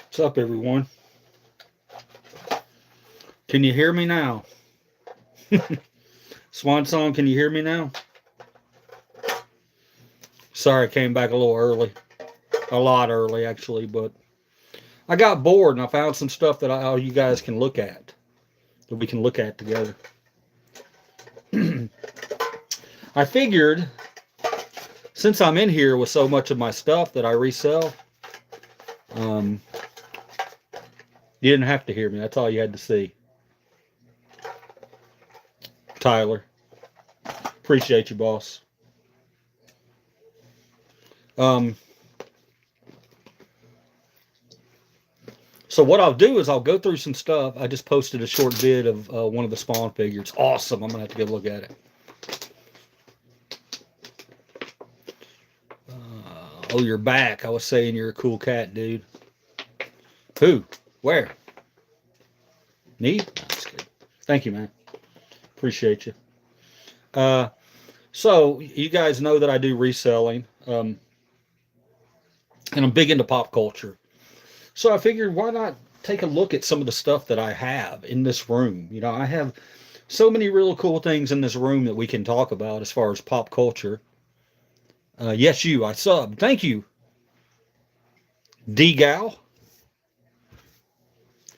What's up, everyone? Can you hear me now? Swan Song, can you hear me now? Sorry, I came back a little early. A lot early, actually, but I got bored and I found some stuff that you guys can look at, that we can look at together. I figured, since I'm in here with so much of my stuff that I resell, you didn't have to hear me. That's all you had to see. Tyler, appreciate you, boss. So what I'll do is I'll go through some stuff. I just posted a short vid of one of the Spawn figures. Awesome. I'm going to have to go look at it. Oh, you're back. I was saying you're a cool cat, dude. Who? Where? Me? That's good. Thank you, man. Appreciate you. So you guys know that I do reselling, and I'm big into pop culture. So I figured, why not take a look at some of the stuff that I have in this room? You know, I have so many real cool things in this room that we can talk about as far as pop culture. Yes, you. I subbed. Thank you, D Gal.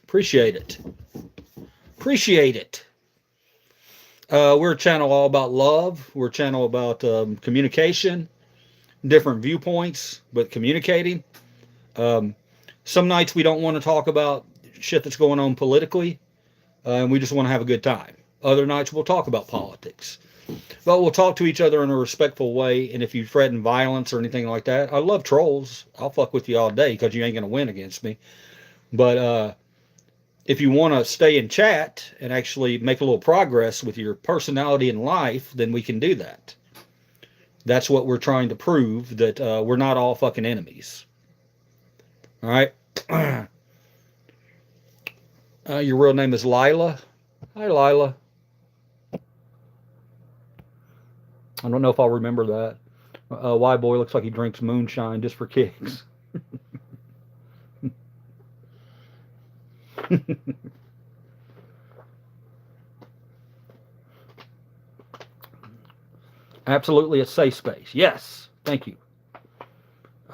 Appreciate it. Appreciate it. We're a channel all about love. We're a channel about communication, different viewpoints, but communicating. Um, some nights we don't want to talk about shit that's going on politically, and we just want to have a good time. Other nights we'll talk about politics. But we'll talk to each other in a respectful way, and if you threaten violence or anything like that, I love trolls. I'll fuck with you all day because you ain't going to win against me. But if you want to stay in chat and actually make a little progress with your personality in life, then we can do that. That's what we're trying to prove, that we're not all fucking enemies. All right? Your real name is Lila. Hi, Lila. I don't know if I'll remember that. Y boy looks like he drinks moonshine just for kicks. Absolutely a safe space. Yes. Thank you.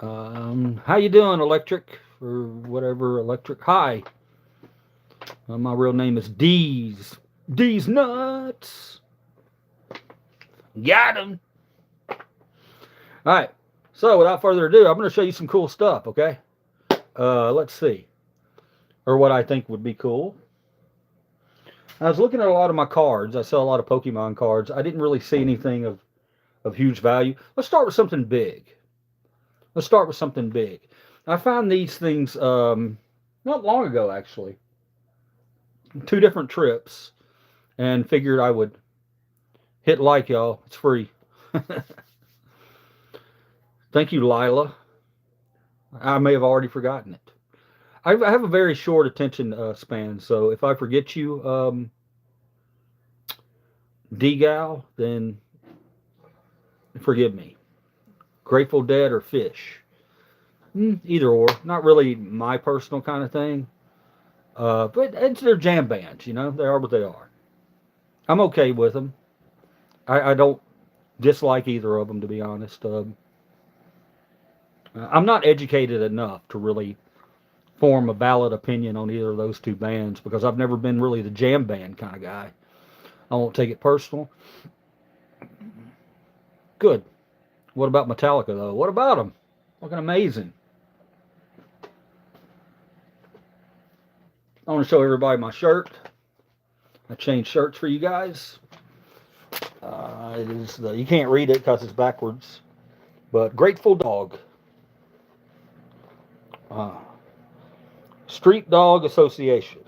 How you doing, Electric? Or whatever, Electric. Hi. My real name is D's. D's nuts. Got him. All right. So without further ado, I'm going to show you some cool stuff, okay? Let's see. Or what I think would be cool. I was looking at a lot of my cards. I sell a lot of Pokemon cards. I didn't really see anything of huge value. Let's start with something big. Let's start with something big. I found these things not long ago, actually. 2 different trips, and figured I would hit like, y'all. It's free. Thank you, Lila. I may have already forgotten it. I have a very short attention span, so if I forget you, D-Gal, then forgive me. Grateful Dead or Fish? Either or. Not really my personal kind of thing. But it's their jam bands, you know? They are what they are. I'm okay with them. I don't dislike either of them, to be honest. I'm not educated enough to really form a valid opinion on either of those two bands because I've never been really the jam band kind of guy. I won't take it personal. Good. What about Metallica, though? What about them? Looking amazing. I want to show everybody my shirt. I changed shirts for you guys. It is you can't read it because it's backwards. But Grateful Dog. Street Dog Association.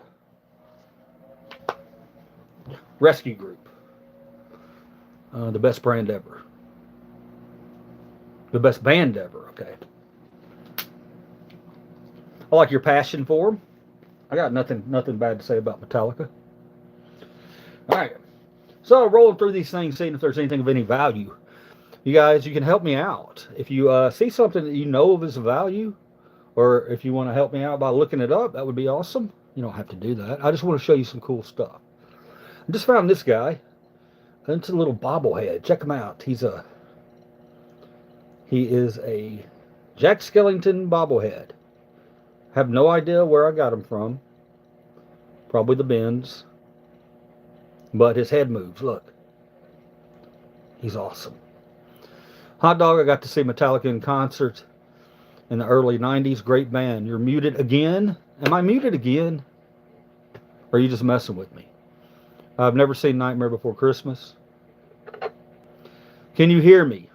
Rescue Group. The best brand ever. The best band ever, okay. I like your passion for them. I got nothing bad to say about Metallica. All right. So rolling through these things, seeing if there's anything of any value. You guys, you can help me out. If you see something that you know of as a value, or if you want to help me out by looking it up, that would be awesome. You don't have to do that. I just want to show you some cool stuff. I just found this guy. It's a little bobblehead. Check him out. He is a Jack Skellington bobblehead. Have no idea where I got him from. Probably the bins. But his head moves. Look. He's awesome. Hot Dog, I got to see Metallica in concert in the early 90s. Great band. You're muted again? Am I muted again? Or are you just messing with me? I've never seen Nightmare Before Christmas. Can you hear me?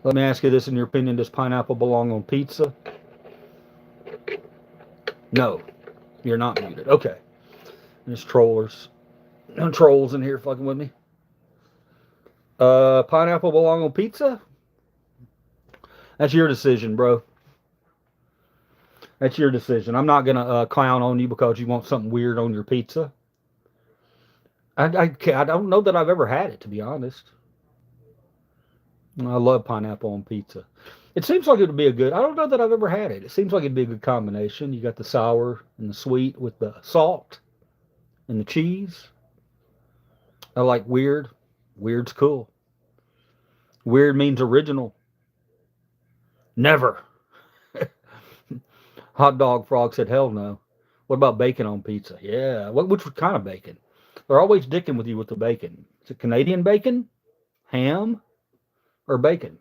Let me ask you this, in your opinion, does pineapple belong on pizza? No. You're not muted. Okay. There's trolls in here fucking with me. Pineapple belong on pizza? That's your decision, bro. That's your decision. I'm not going to clown on you because you want something weird on your pizza. I don't know that I've ever had it, to be honest. I love pineapple on pizza. It seems like it would be a good... I don't know that I've ever had it. It seems like it'd be a good combination. You got the sour and the sweet with the salt and the cheese. I like weird. Weird's cool. Weird means original. Never. Hot Dog Frog said, hell no. What about bacon on pizza? Yeah. Which kind of bacon? They're always dicking with you with the bacon. Is it Canadian bacon? Ham? Or bacon?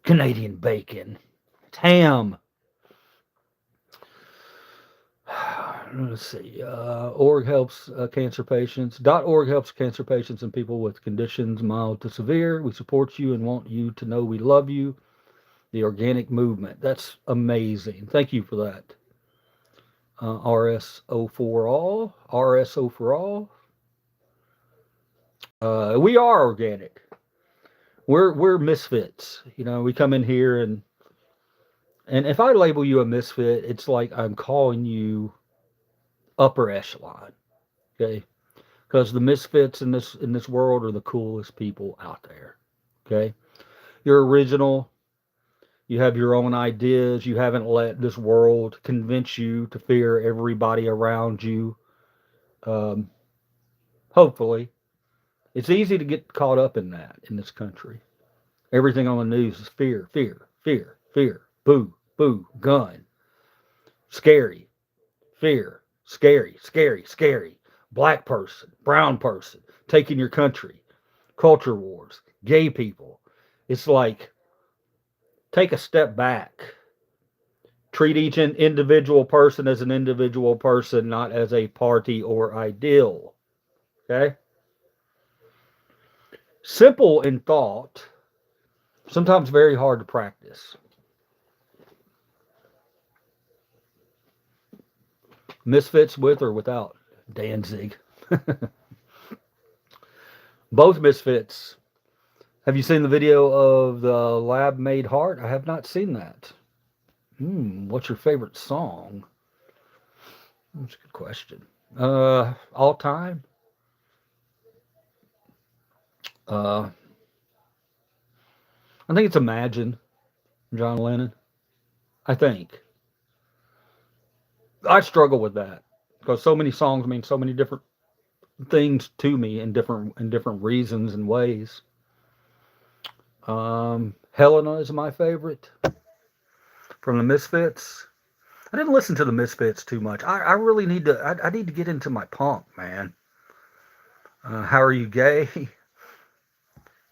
Canadian bacon. It's ham. Let's see. .org helps cancer patients. .org helps cancer patients and people with conditions mild to severe. We support you and want you to know we love you. The organic movement. That's amazing. Thank you for that. RSO for all. RSO for all. We are organic. We're misfits. You know, we come in here and if I label you a misfit, it's like I'm calling you upper echelon. Okay? Because the misfits in this world are the coolest people out there. Okay? You're original. You have your own ideas. You haven't let this world convince you to fear everybody around you. Hopefully. It's easy to get caught up in that in this country. Everything on the news is fear, fear, fear, fear. Boo, boo, gun. Scary, fear, scary, scary, scary. Black person, brown person, taking your country. Culture wars, gay people. It's like, take a step back. Treat each individual person as an individual person, not as a party or ideal. Okay? Simple in thought, sometimes very hard to practice. Misfits with or without Danzig. Both misfits. Have you seen the video of the Lab Made Heart? I have not seen that. What's your favorite song? That's a good question. All time? I think it's Imagine, John Lennon. I think. I struggle with that because so many songs mean so many different things to me in different reasons and ways. Helena is my favorite from the Misfits. I didn't listen to the Misfits too much. I really need to. I need to get into my punk, man. How Are You Gay?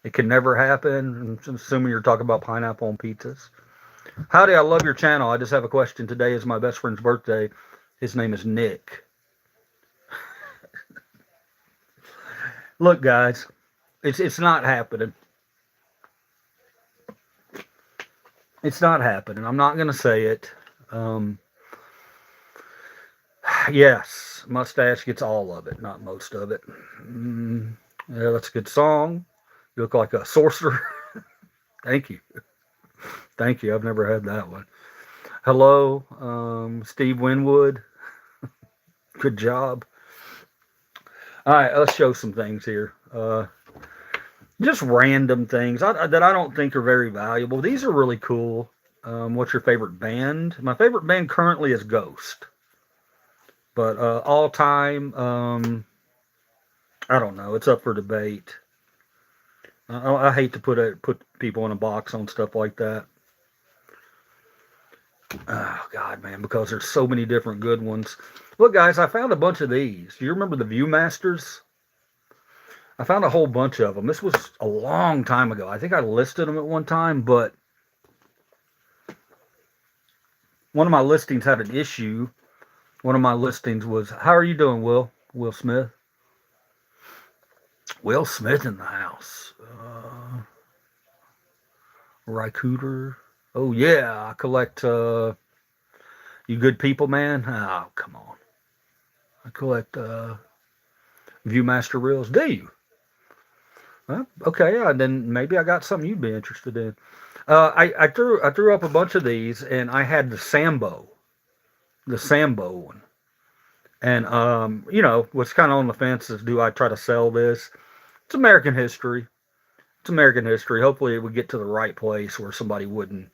It Can Never Happen. I'm assuming you're talking about pineapple on pizzas. Howdy, I love your channel. I just have a question. Today is my best friend's birthday. His name is Nick. Look, guys, it's not happening. It's not happening. I'm not gonna say it. Yes, mustache gets all of it, not most of it. Yeah, that's a good song. You look like a sorcerer. Thank you. Thank you. I've never had that one. Hello, Steve Winwood. Good job. All right, let's show some things here. Just random things that I don't think are very valuable. These are really cool. What's your favorite band? My favorite band currently is Ghost. But all time, I don't know. It's up for debate. I hate to put people in a box on stuff like that. Oh God, man, because there's so many different good ones. Look, guys, I found a bunch of these. Do you remember the Viewmasters? I found a whole bunch of them. This was a long time ago. I think I listed them at one time, but one of my listings had an issue. One of my listings was, how are you doing, Will? Will Smith? Will Smith in the house. Rycooter. Oh, yeah. I collect, You Good People, man. Oh, come on. I collect Viewmaster reels. Do you? Well, okay, yeah, then maybe I got something you'd be interested in. I threw up a bunch of these, and I had the Sambo one, and what's kind of on the fence is, do I try to sell this? It's American history. It's American history. Hopefully, it would get to the right place where somebody wouldn't.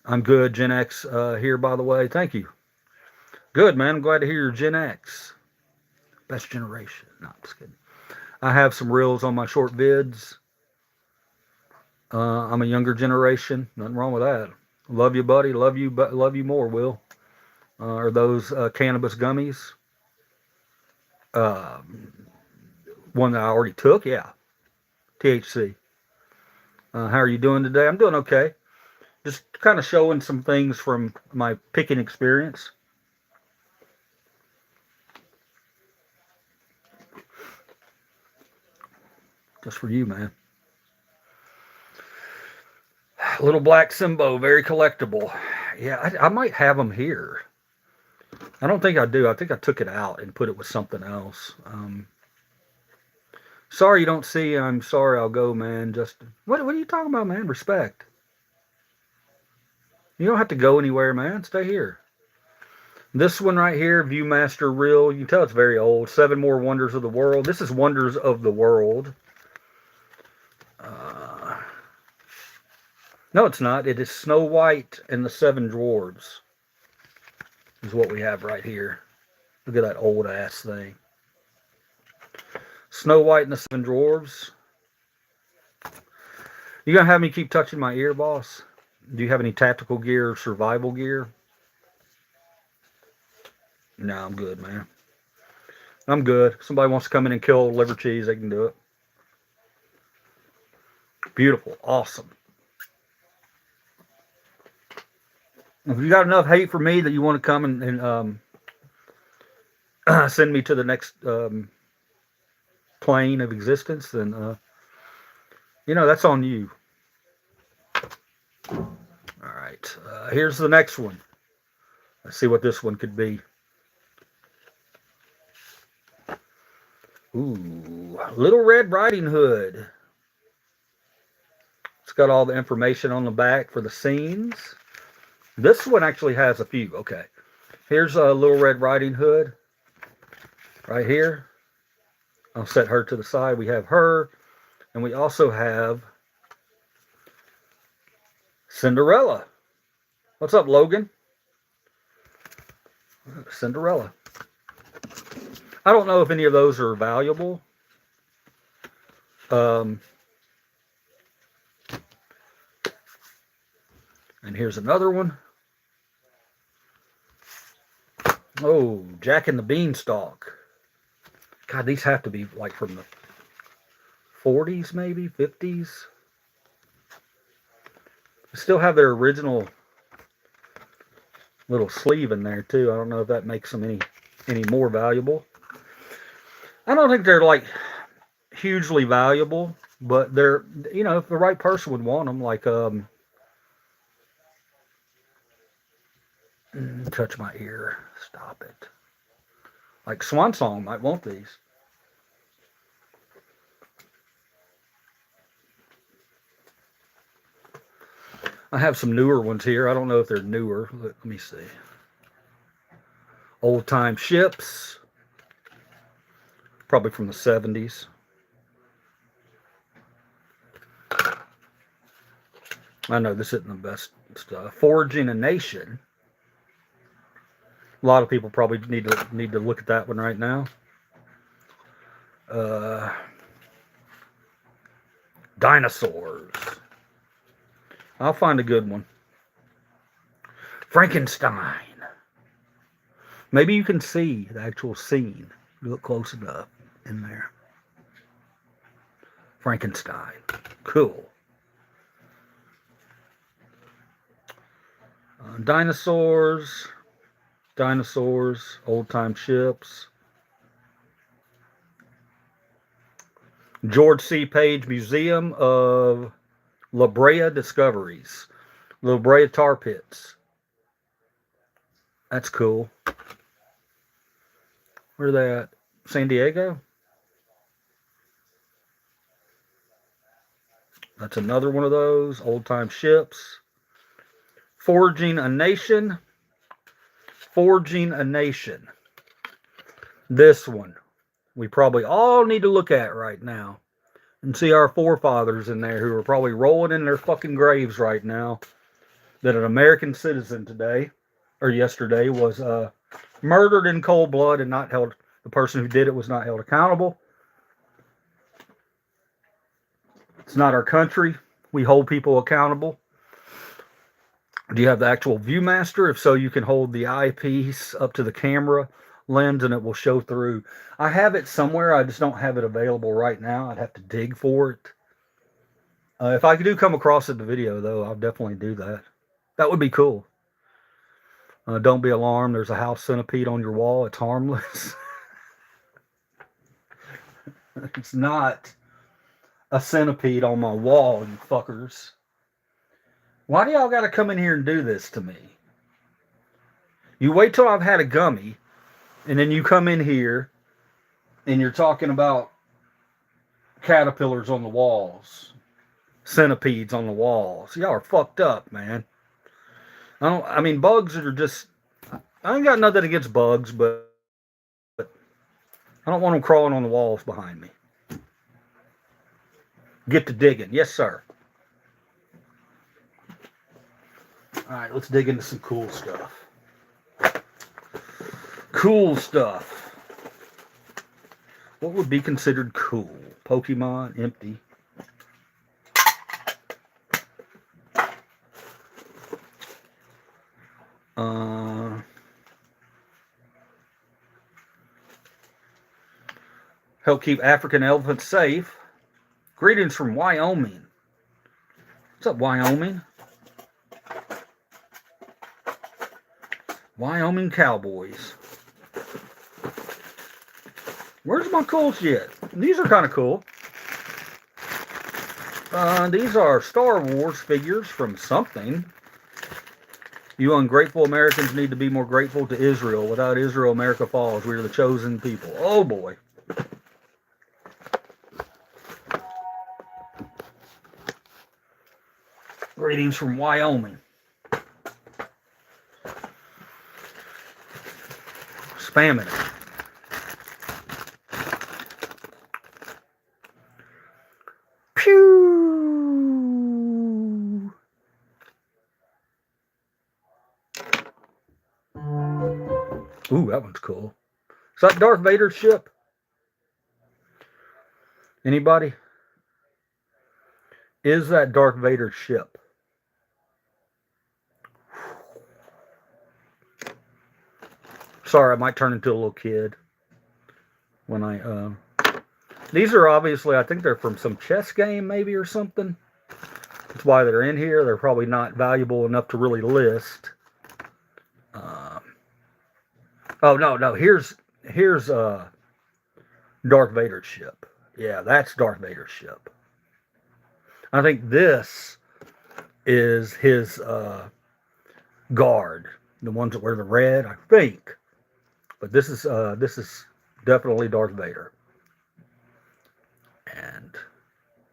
I'm good, Gen X here, by the way. Thank you. Good, man. I'm glad to hear you're Gen X. Best generation. No, I'm just kidding. I have some reels on my short vids. I'm a younger generation. Nothing wrong with that. Love you, buddy. Love you, but love you more, Will. Are those cannabis gummies? One that I already took? Yeah. THC. How are you doing today? I'm doing okay. Just kind of showing some things from my picking experience. Just for you, man. Little black Simbo, very collectible. Yeah, I might have them here. I don't think I do. I think I took it out and put it with something else. Sorry you don't see. I'm sorry. I'll go, man. Justin. What are you talking about, man? Respect. You don't have to go anywhere, man. Stay here. This one right here, Viewmaster Reel. You can tell it's very old. 7 More Wonders of the World. This is Wonders of the World. No, it's not. It is Snow White and the Seven Dwarves. Is what we have right here. Look at that old ass thing. Snow White and the Seven Dwarves. You gonna have me keep touching my ear, boss? Do you have any tactical gear or survival gear? No, I'm good, man. I'm good. If somebody wants to come in and kill liver cheese, they can do it. Beautiful. Awesome. If you got enough hate for me that you want to come and send me to the next plane of existence, then that's on you. All right. Here's the next one. Let's see what this one could be. Ooh, Little Red Riding Hood. It's got all the information on the back for the scenes. This one actually has a few. Okay. Here's a Little Red Riding Hood. Right here. I'll set her to the side. We have her. And we also have Cinderella. What's up, Logan? Cinderella. I don't know if any of those are valuable. And here's another one. Oh, Jack and the Beanstalk. God, these have to be like from the 40s, maybe 50s. They still have their original little sleeve in there too. I don't know if that makes them any more valuable. I don't think they're like hugely valuable, but they're, you know, if the right person would want them, like touch my ear, stop it. Like Swan Song might want these. I have some newer ones here. I don't know if they're newer. Let me see. Old Time Ships. Probably from the 70s. I know this isn't the best stuff. Forging a Nation. A lot of people probably need to look at that one right now. Dinosaurs. I'll find a good one. Frankenstein. Maybe you can see the actual scene. Look close enough in there. Frankenstein. Cool. Dinosaurs. Dinosaurs. Old Time Ships. George C. Page Museum of La Brea Discoveries. La Brea Tar Pits. That's cool. Where are they at? San Diego? That's another one of those. Old Time Ships. Forging a Nation. Forging a Nation. This one we probably all need to look at right now and see our forefathers in there who are probably rolling in their fucking graves right now, that an American citizen today or yesterday was murdered in cold blood and not held, the person who did it was not held accountable. It's not our country. We hold people accountable. Do you have the actual Viewmaster? If so, you can hold the eyepiece up to the camera lens and it will show through. I have it somewhere. I just don't have it available right now. I'd have to dig for it. If I do come across it in the video, though, I'll definitely do that. That would be cool. Don't be alarmed. There's a house centipede on your wall. It's harmless. It's not a centipede on my wall, you fuckers. Why do y'all got to come in here and do this to me? You wait till I've had a gummy, and then you come in here, and you're talking about caterpillars on the walls, centipedes on the walls. Y'all are fucked up, man. I mean, bugs are just, I ain't got nothing against bugs, but I don't want them crawling on the walls behind me. Get to digging. Yes, sir. All right, let's dig into some cool stuff. Cool stuff. What would be considered cool? Pokemon, empty. Help keep African elephants safe. Greetings from Wyoming. What's up, Wyoming? Wyoming Cowboys. Where's my cool shit? These are kind of cool. These are Star Wars figures from something. You ungrateful Americans need to be more grateful to Israel. Without Israel, America falls. We are the chosen people. Oh boy. Greetings from Wyoming. Spamming it. Pew! Ooh, that one's cool. Is that Darth Vader's ship? Anybody? Is that Darth Vader's ship? Sorry, I might turn into a little kid when I. These are obviously, I think they're from some chess game maybe or something. That's why they're in here. They're probably not valuable enough to really list. Oh no, here's Darth Vader's ship. Yeah, that's Darth Vader's ship. I think this is his guard, the ones that wear the red, I think. But this is definitely Darth Vader. And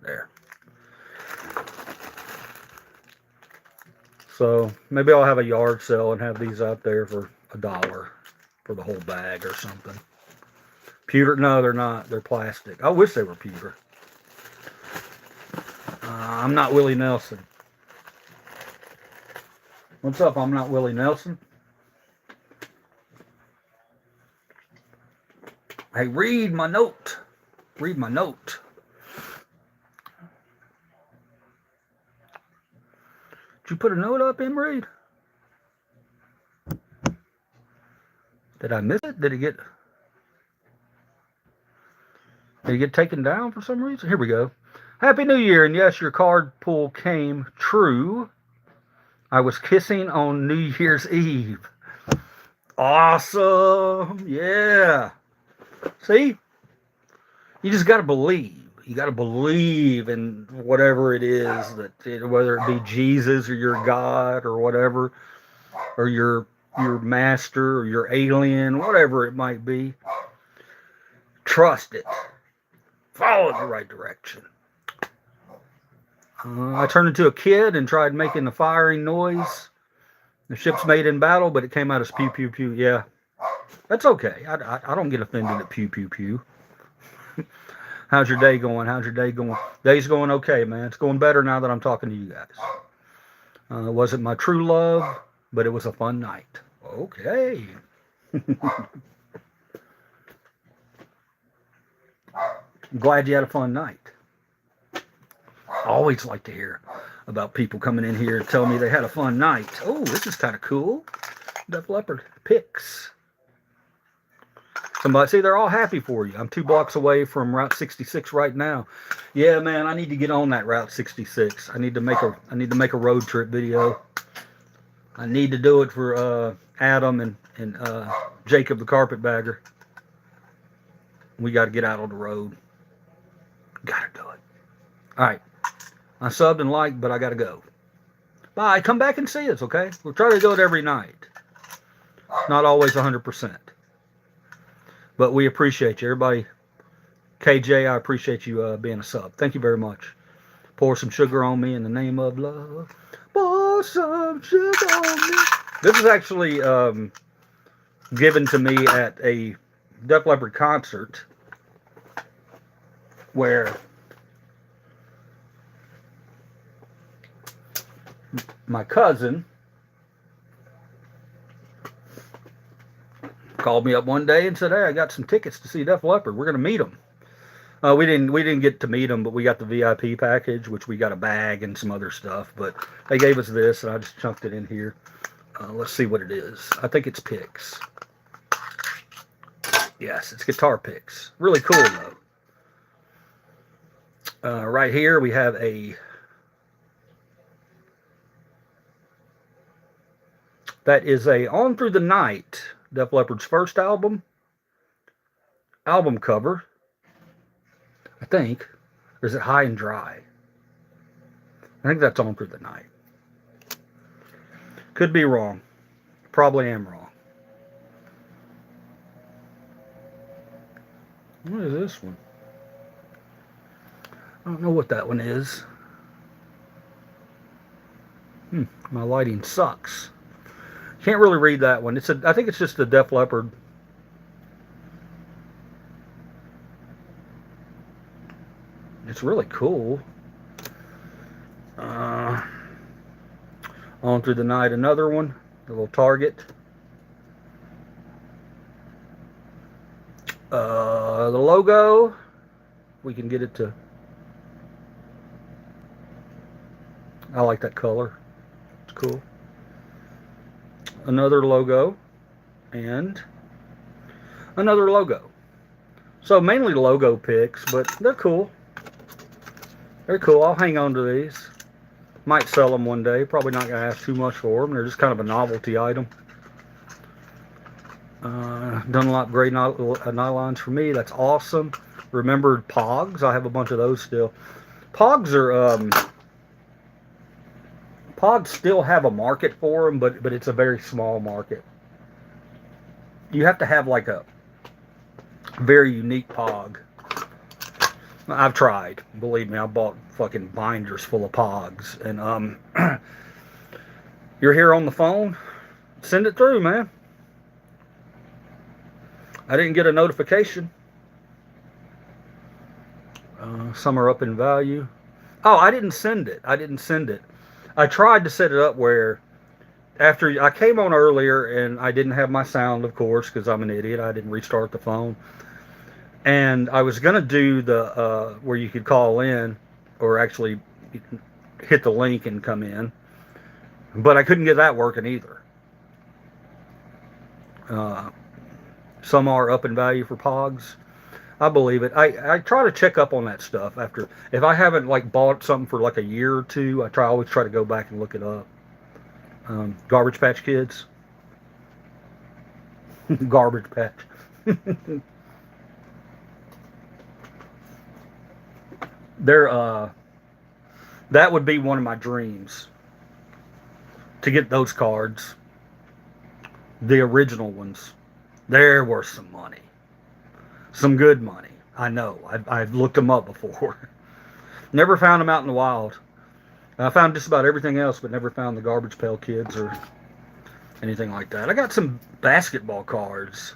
there. So maybe I'll have a yard sale and have these out there for $1 for the whole bag or something. Pewter? No, they're not. They're plastic. I wish they were pewter. I'm not Willie Nelson. What's up? I'm not Willie Nelson. Hey, read my note. Read my note. Did you put a note up, Emery? Did I miss it? Did it get taken down for some reason? Here we go. Happy New Year, and yes, your card pull came true. I was kissing on New Year's Eve. Awesome. Yeah. See? You just got to believe. You got to believe in whatever it is, whether it be Jesus or your God or whatever, or your master or your alien, whatever it might be. Trust it. Follow it in the right direction. I turned into a kid and tried making the firing noise. The ship's made in battle, but it came out as pew, pew, pew. Yeah, that's okay. I don't get offended at pew, pew, pew. How's your day going? How's your day going? Day's going okay, man. It's going better now that I'm talking to you guys. It wasn't my true love, but it was a fun night. Okay. I'm glad you had a fun night. I always like to hear about people coming in here and telling me they had a fun night. Oh, this is kind of cool. Def Leppard picks. Somebody, see, they're all happy for you. I'm 2 blocks away from Route 66 right now. Yeah, man, I need to get on that Route 66. I need to make a road trip video. I need to do it for Adam and Jacob the carpetbagger. We got to get out on the road. Got to do it. All right. I subbed and liked, but I got to go. Bye. Come back and see us, okay? We'll try to do it every night. Not always 100%. But we appreciate you. Everybody, KJ, I appreciate you being a sub. Thank you very much. Pour some sugar on me in the name of love. Pour some sugar on me. This is actually given to me at a Def Leppard concert where my cousin called me up one day and said, "Hey, I got some tickets to see Def Leppard. We're going to meet them." We didn't get to meet them, but we got the VIP package, which we got a bag and some other stuff. But they gave us this, and I just chunked it in here. Let's see what it is. I think it's picks. Yes, it's guitar picks. Really cool, though. Right here, we have that is a On Through the Night, Def Leppard's first album cover, I think. Or is it High and Dry? I think that's On Through the Night. Could be wrong. Probably am wrong. What is this one? I don't know what that one is. My lighting sucks. Can't really read that one. I think it's just the Def Leppard. It's really cool. On Through the Night, another one. The little target. The logo. We can get it to. I like that color. It's cool. Another logo. And another logo. So mainly logo picks, but they're cool. They're cool. I'll hang on to these. Might sell them one day. Probably not going to ask too much for them. They're just kind of a novelty item. Dunlop gray nylons for me. That's awesome. Remembered Pogs. I have a bunch of those still. Pogs are Pogs still have a market for them, but it's a very small market. You have to have like a very unique Pog. I've tried. Believe me, I bought fucking binders full of Pogs. And you're here on the phone, send it through, man. I didn't get a notification. Some are up in value. Oh, I didn't send it. I tried to set it up where after I came on earlier and I didn't have my sound, of course, because I'm an idiot. I didn't restart the phone. And I was going to do the where you could call in or actually hit the link and come in. But I couldn't get that working either. Some are up in value for Pogs. I believe it. I try to check up on that stuff after. If I haven't like bought something for like a year or two, I always try to go back and look it up. Garbage Patch Kids. Garbage Patch. That would be one of my dreams to get those cards. The original ones. They're worth some money. Some good money. I know. I've looked them up before. Never found them out in the wild. I found just about everything else, but never found the Garbage Pail Kids or anything like that. I got some basketball cards.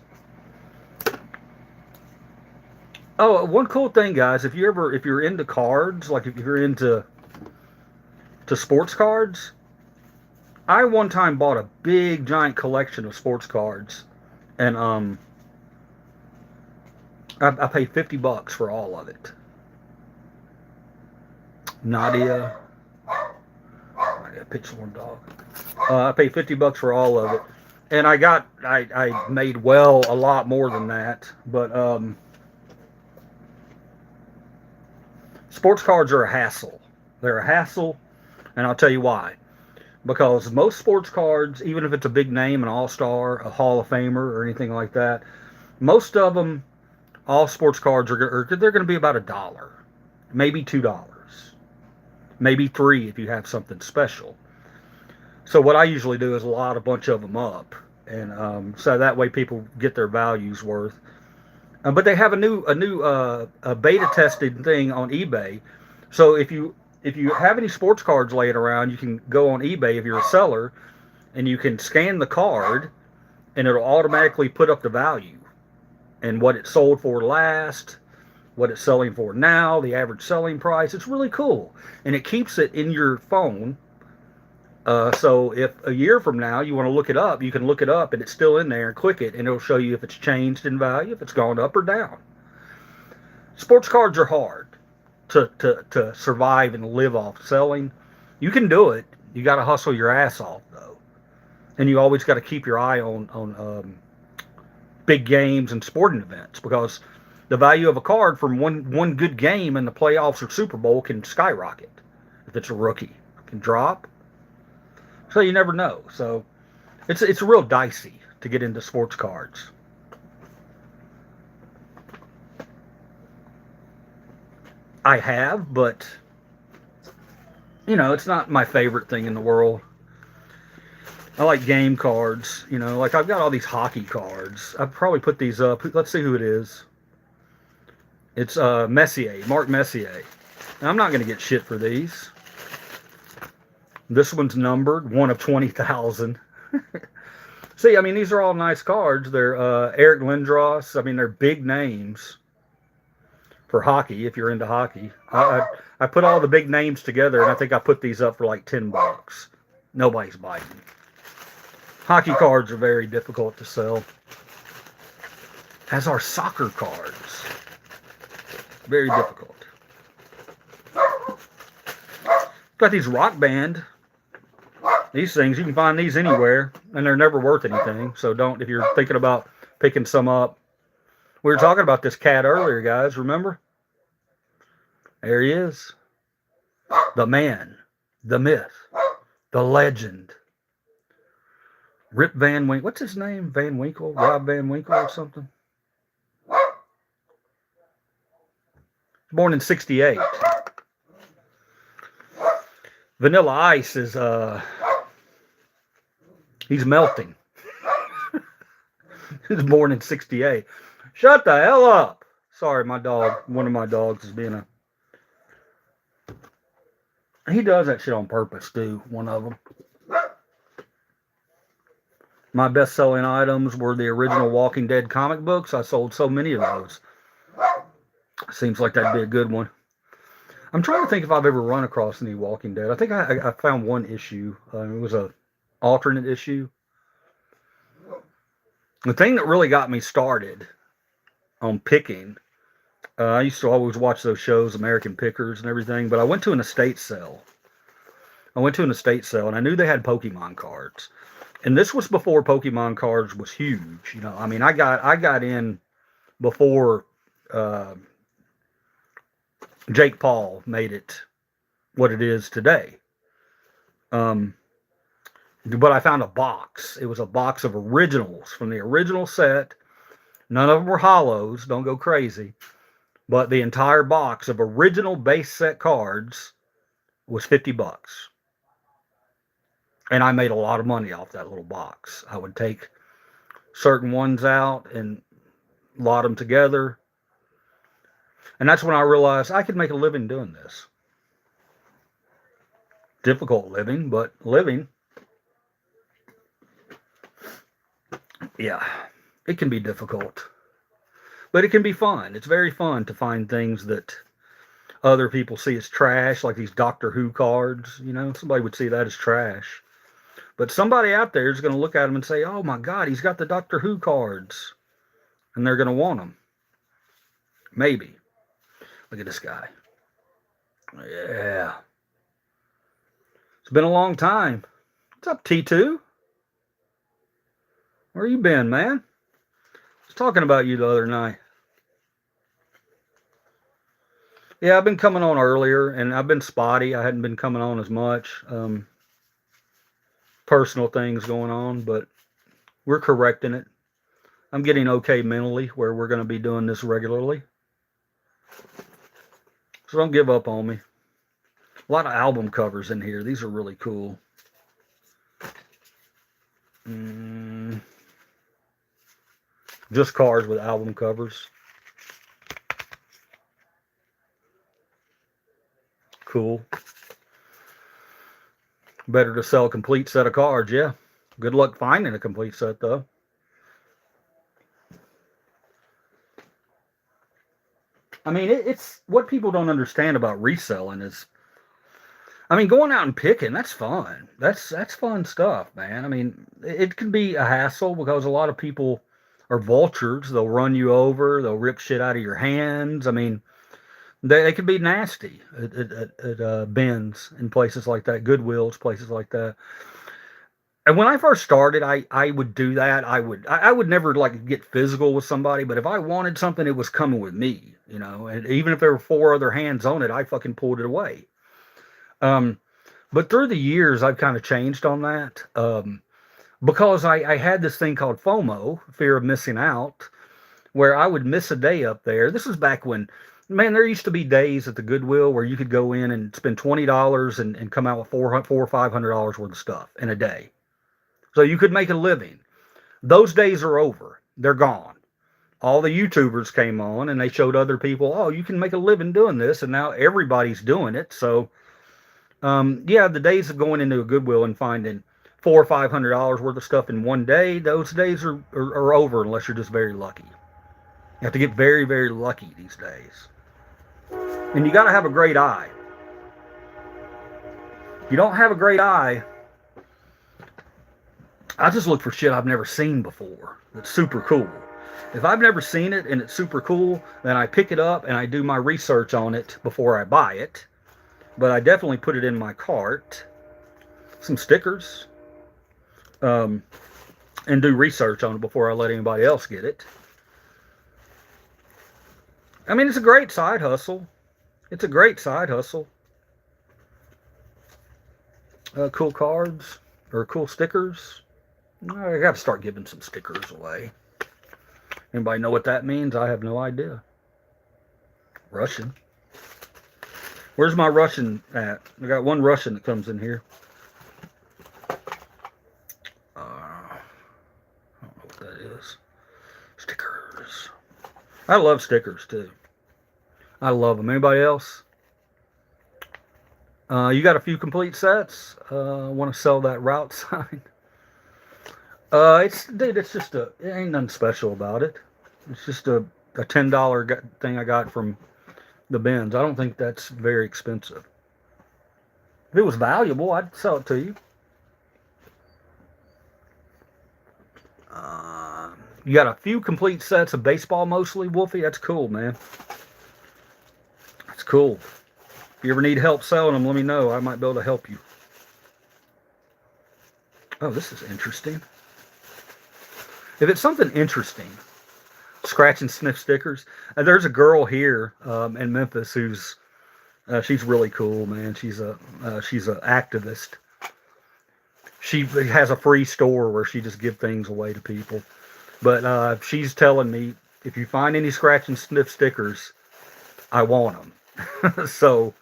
Oh, one cool thing, guys, if you're into cards, like if you're into sports cards, I one time bought a big giant collection of sports cards, and I paid $50 for all of it. Nadia, pitchhorn dog. I paid $50 for all of it, and I made a lot more than that, but sports cards are a hassle. They're a hassle, and I'll tell you why. Because most sports cards, even if it's a big name, an all-star, a Hall of Famer, or anything like that, most of them, all sports cards they're going to be about $1, maybe $2, maybe $3 if you have something special. So what I usually do is lot a bunch of them up, and so that way people get their values worth. But they have a new beta tested thing on eBay. So if you have any sports cards laying around, you can go on eBay if you're a seller, and you can scan the card, and it'll automatically put up the value and what it sold for last, what it's selling for now, the average selling price. It's really cool, and it keeps it in your phone. So if a year from now you want to look it up, you can look it up and it's still in there and click it, and it'll show you if it's changed in value, if it's gone up or down. Sports cards are hard to survive and live off selling. You can do it. You got to hustle your ass off though, and you always got to keep your eye on big games and sporting events, because the value of a card from one good game in the playoffs or Super Bowl can skyrocket. If it's a rookie, it can drop. So you never know. So it's real dicey to get into sports cards. I have, but it's not my favorite thing in the world. I like game cards, like I've got all these hockey cards. I've probably put these up. Let's see who it is. It's Messier, Mark Messier. Now, I'm not going to get shit for these. This one's numbered, 1 of 20,000. See, I mean, these are all nice cards. They're Eric Lindros. I mean, they're big names for hockey, if you're into hockey. I put all the big names together, and I think I put these up for like $10. Nobody's biting. Hockey cards are very difficult to sell, as are soccer cards. Very difficult. Got these Rock Band. These things, you can find these anywhere, and they're never worth anything. So don't, if you're thinking about picking some up, We were talking about this cat earlier, guys. Remember? There he is. The man, the myth, the legend. Rip Van Winkle. What's his name? Van Winkle? Rob Van Winkle or something? Born in 68. Vanilla Ice is, he's melting. He was born in 68. Shut the hell up. Sorry, my dog, one of my dogs is being a... He does that shit on purpose, too, one of them. My best-selling items were the original Walking Dead comic books. I sold so many of those. Seems like that'd be a good one. I'm trying to think if I've ever run across any Walking Dead. I think I found one issue. It was a alternate issue. The thing that really got me started on picking, I used to always watch those shows, American Pickers and everything, but I went to an estate sale. And I knew they had Pokemon cards. And this was before Pokemon cards was huge. You know, I mean, I got in before Jake Paul made it what it is today. But I found a box. It was a box of originals from the original set. None of them were hollows. Don't go crazy. But the entire box of original base set cards was $50. And I made a lot of money off that little box. I would take certain ones out and lot them together. And that's when I realized I could make a living doing this. Difficult living, but living. Yeah, it can be difficult. But it can be fun. It's very fun to find things that other people see as trash, like these Doctor Who cards. You know, somebody would see that as trash. But somebody out there is going to look at them and say, oh my God, he's got the Doctor Who cards. And they're going to want them. Maybe. Look at this guy. Yeah. It's been a long time. What's up, T2? Where you been, man? I was talking about you the other night. Yeah, I've been coming on earlier, and I've been spotty. I hadn't been coming on as much. Personal things going on, but we're correcting it. I'm getting okay mentally where we're going to be doing this regularly. So don't give up on me. A lot of album covers in here. These are really cool. Just cards with album covers. Cool. Better to sell a complete set of cards, yeah. Good luck finding a complete set, though. I mean, it's what people don't understand about reselling is, I mean, going out and picking, that's fun. That's fun stuff, man. I mean, it can be a hassle because a lot of people are vultures. They'll run you over. They'll rip shit out of your hands. I mean, they can be nasty at bins and places like that, Goodwills, places like that. And when I first started, I would do that. I would never like get physical with somebody, but if I wanted something, it was coming with me, you know. And even if there were 4 other hands on it, I fucking pulled it away. But through the years, I've kind of changed on that because I had this thing called FOMO, fear of missing out, where I would miss a day up there. This was back when, man, there used to be days at the Goodwill where you could go in and spend $20 and come out with $400 or $500 worth of stuff in a day. So you could make a living. Those days are over. They're gone. All the YouTubers came on and they showed other people, oh, you can make a living doing this, and now everybody's doing it. So, yeah, the days of going into a Goodwill and finding $400 or $500 worth of stuff in one day, those days are over unless you're just very lucky. You have to get very, very lucky these days. And you got to have a great eye. If you don't have a great eye, I just look for shit I've never seen before that's super cool. If I've never seen it and it's super cool, then I pick it up and I do my research on it before I buy it. But I definitely put it in my cart. Some stickers. And do research on it before I let anybody else get it. I mean, it's a great side hustle. It's a great side hustle. Cool cards or cool stickers. I got to start giving some stickers away. Anybody know what that means? I have no idea. Russian. Where's my Russian at? I got one Russian that comes in here. I don't know what that is. Stickers. I love stickers too. I love them. Anybody else? You got a few complete sets. Want to sell that route sign? It's just it ain't nothing special about it. It's just a $10 thing I got from the bins. I don't think that's very expensive. If it was valuable, I'd sell it to you. You got a few complete sets of baseball mostly, Wolfie? That's cool, man. That's cool. If you ever need help selling them, let me know. I might be able to help you. Oh, this is interesting. If it's something interesting, scratch and sniff stickers. There's a girl here in Memphis who's she's really cool, man. She's a activist. She has a free store where she just gives things away to people. But she's telling me, if you find any scratch and sniff stickers, I want them. So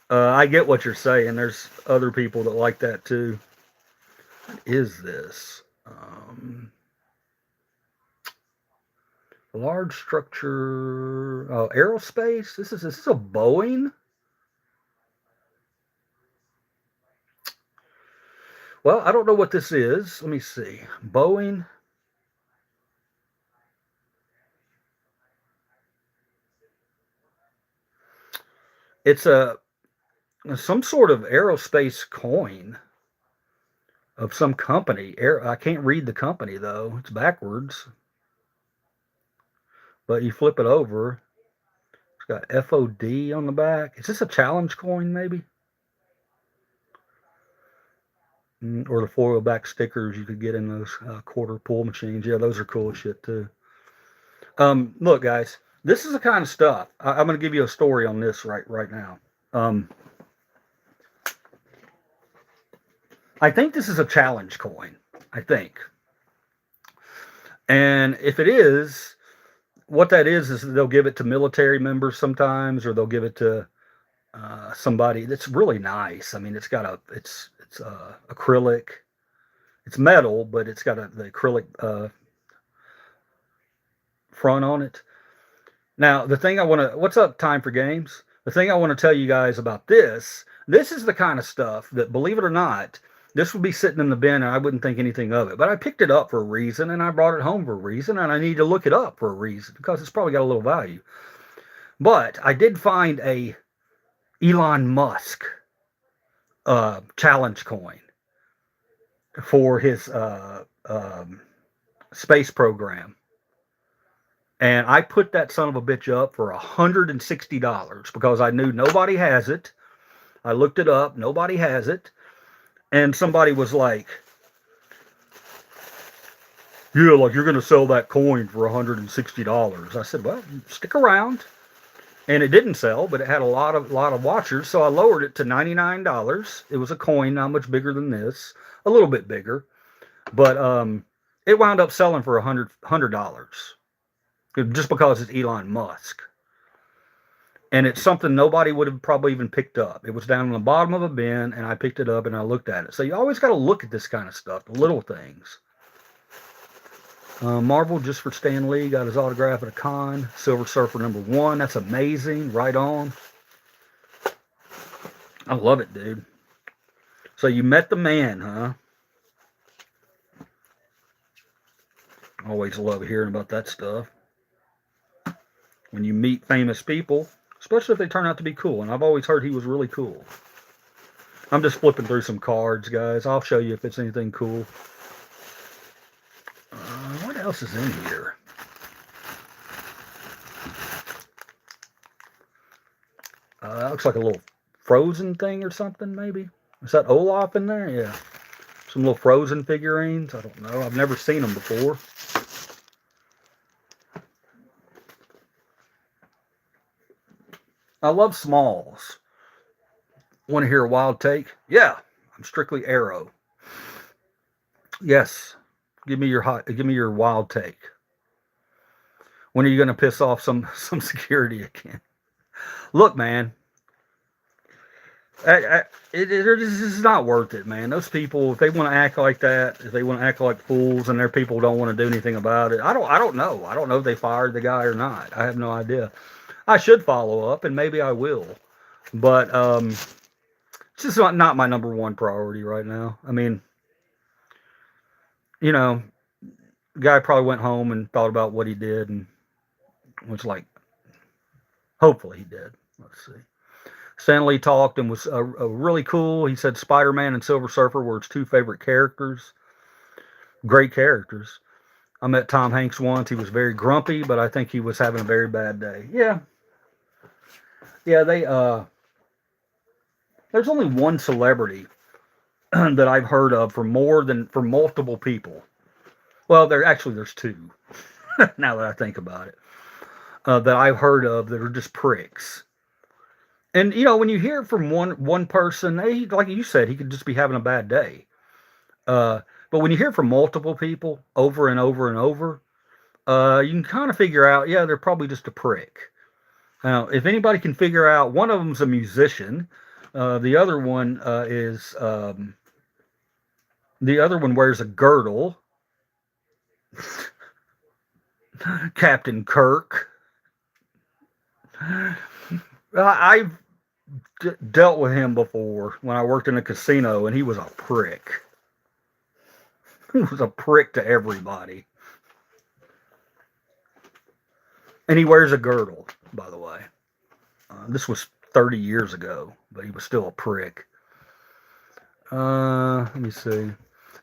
I get what you're saying. There's other people that like that too. What is this? Large structure. Oh, aerospace. This is a Boeing. Well, I don't know what this is. Let me see. Boeing. It's some sort of aerospace coin of some company. I can't read the company though. It's backwards. But you flip it over. It's got FOD on the back. Is this a challenge coin maybe? Or the foil back stickers you could get in those quarter pull machines. Yeah, those are cool as shit too. Look, guys, this is the kind of stuff. I'm going to give you a story on this right now. I think this is a challenge coin. I think. And if it is, what that is they'll give it to military members sometimes, or they'll give it to somebody that's really nice. I mean, it's acrylic. It's metal, but it's got the acrylic front on it. Now, the thing what's up, Time for Games? The thing I want to tell you guys about this is the kind of stuff that, believe it or not, this would be sitting in the bin and I wouldn't think anything of it. But I picked it up for a reason, and I brought it home for a reason, and I need to look it up for a reason because it's probably got a little value. But I did find a Elon Musk challenge coin for his space program. And I put that son of a bitch up for $160 because I knew nobody has it. I looked it up. Nobody has it. And somebody was like, yeah, like you're going to sell that coin for $160. I said, well, stick around. And it didn't sell, but it had a lot of watchers. So I lowered it to $99. It was a coin, not much bigger than this, a little bit bigger. But it wound up selling for $100. Just because it's Elon Musk. And it's something nobody would have probably even picked up. It was down on the bottom of a bin, and I picked it up and I looked at it. So you always got to look at this kind of stuff, the little things. Marvel, just for Stan Lee, got his autograph at a con. Silver Surfer #1. That's amazing. Right on. I love it, dude. So you met the man, huh? Always love hearing about that stuff. When you meet famous people, especially if they turn out to be cool. And I've always heard he was really cool. I'm just flipping through some cards, guys. I'll show you if it's anything cool. What else is in here? That looks like a little Frozen thing or something, maybe. Is that Olaf in there? Yeah. Some little Frozen figurines. I don't know. I've never seen them before. I love Smalls. Want to hear a wild take? Yeah, I'm strictly Arrow. Yes, give me your wild take. When are you going to piss off some security again? Look, man, it is not worth it, man. Those people, if they want to act like that, if they want to act like fools, and their people don't want to do anything about it, I don't know. I don't know if they fired the guy or not. I have no idea. I should follow up, and maybe I will. But it's just not my number one priority right now. I mean, you know, the guy probably went home and thought about what he did, and was like, hopefully he did. Let's see. Stan Lee talked and was really cool. He said Spider-Man and Silver Surfer were his two favorite characters. Great characters. I met Tom Hanks once. He was very grumpy, but I think he was having a very bad day. Yeah. Yeah, there's only one celebrity that I've heard of for multiple people. Well, there's two. Now that I think about it, that I've heard of that are just pricks. And when you hear it from one person, like you said, he could just be having a bad day. But when you hear it from multiple people over and over and over, you can kind of figure out, yeah, they're probably just a prick. Now, if anybody can figure out, one of them's a musician, the other one the other one wears a girdle. Captain Kirk. I've dealt with him before when I worked in a casino, and he was a prick. He was a prick to everybody. And he wears a girdle, by the way. This was 30 years ago, but he was still a prick. Let me see.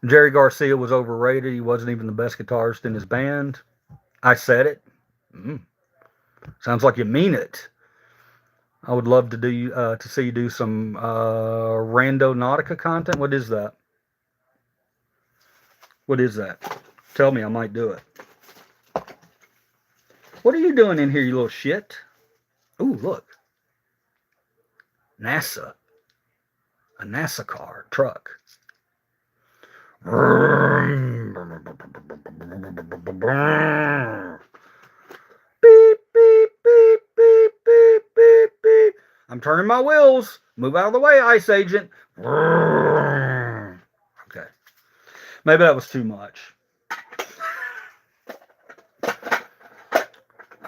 Jerry Garcia was overrated. He wasn't even the best guitarist in his band. I said it. Sounds like you mean it. I would love to see you do some Randonautica content. What is that? What is that? Tell me, I might do it. What are you doing in here, you little shit? Ooh, look. NASA. A NASA car, truck. Beep, beep, beep, beep, beep, beep, beep. I'm turning my wheels. Move out of the way, Ice Agent. Okay. Maybe that was too much.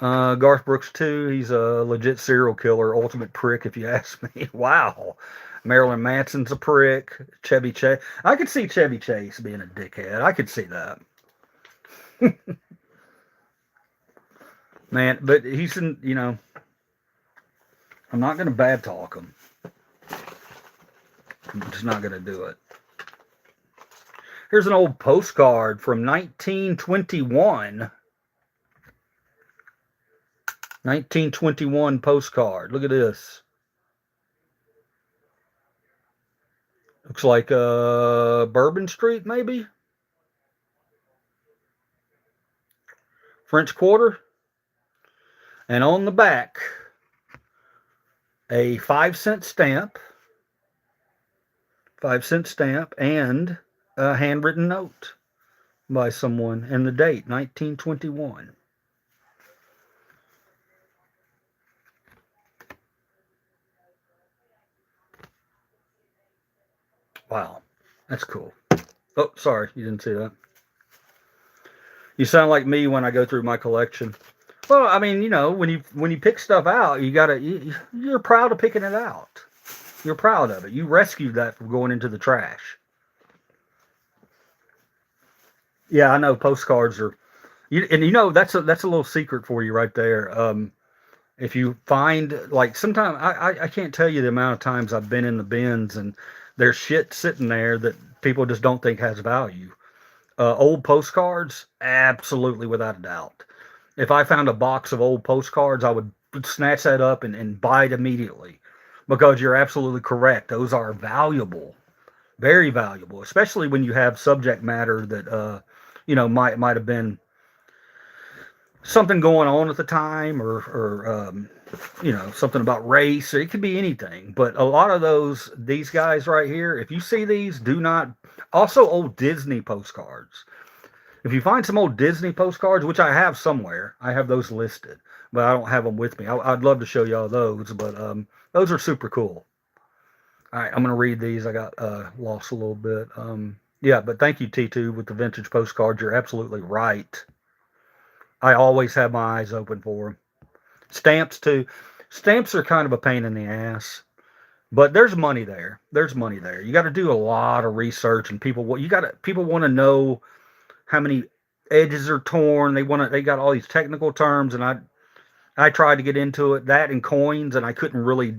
Garth Brooks, too. He's a legit serial killer, ultimate prick, if you ask me. Wow. Marilyn Manson's a prick. Chevy Chase. I could see Chevy Chase being a dickhead. I could see that. Man, but he's in, I'm not going to bad talk him. I'm just not going to do it. Here's an old postcard from 1921. 1921 postcard. Look at this. Looks like Bourbon Street, maybe? French Quarter. And on the back, a 5-cent stamp. 5-cent stamp and a handwritten note by someone. And the date, 1921. Wow, that's cool. Oh, sorry, you didn't see that. You sound like me when I go through my collection. Well, I mean, when you pick stuff out, you're proud of picking it out. You're proud of it. You rescued that from going into the trash. Yeah, I know postcards are, that's a little secret for you right there. If you find, like, sometimes I can't tell you the amount of times I've been in the bins and there's shit sitting there that people just don't think has value. Old postcards, absolutely, without a doubt. If I found a box of old postcards, I would snatch that up and buy it immediately. Because you're absolutely correct. Those are valuable. Very valuable. Especially when you have subject matter that, might have been something going on at the time, or you know, something about race. It could be anything. But a lot of these guys right here, if you see these, do not. Also, old Disney postcards. If you find some old Disney postcards, which I have somewhere, I have those listed, but I don't have them with me. I'd love to show y'all those, but those are super cool. All right, I'm gonna read these. I got lost a little bit. Yeah, but thank you, T2, with the vintage postcards. You're absolutely right. I always have my eyes open for them. Stamps too. Stamps are kind of a pain in the ass, but there's money there. There's money there. You got to do a lot of research, and people want to know how many edges are torn. They got all these technical terms, and I tried to get into it, that and coins, and I couldn't really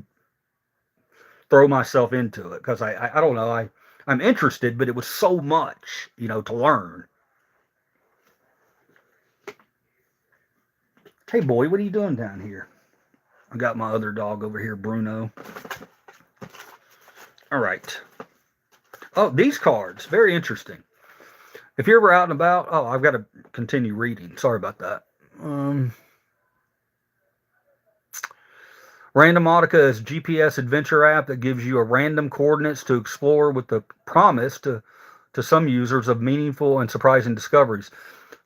throw myself into it because I don't know, I'm interested, but it was so much, you know, to learn. Hey boy, what are you doing down here? I got my other dog over here, Bruno. All right. Oh, these cards, very interesting. If you're ever out and about, oh, I've got to continue reading. Sorry about that. Randomotica is a GPS adventure app that gives you a random coordinates to explore with the promise to some users of meaningful and surprising discoveries.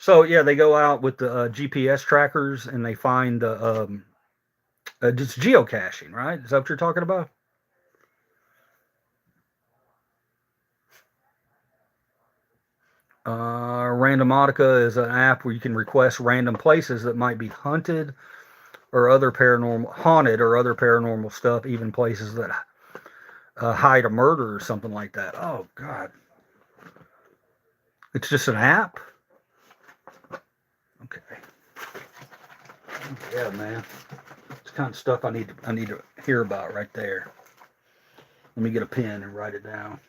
So yeah, they go out with the GPS trackers and they find just geocaching, right? Is that what you're talking about? Randomotica is an app where you can request random places that might be haunted or other paranormal stuff, even places that hide a murder or something like that. Oh God, it's just an app. Okay. Yeah, man, it's the kind of stuff I need to hear about right there. Let me get a pen and write it down.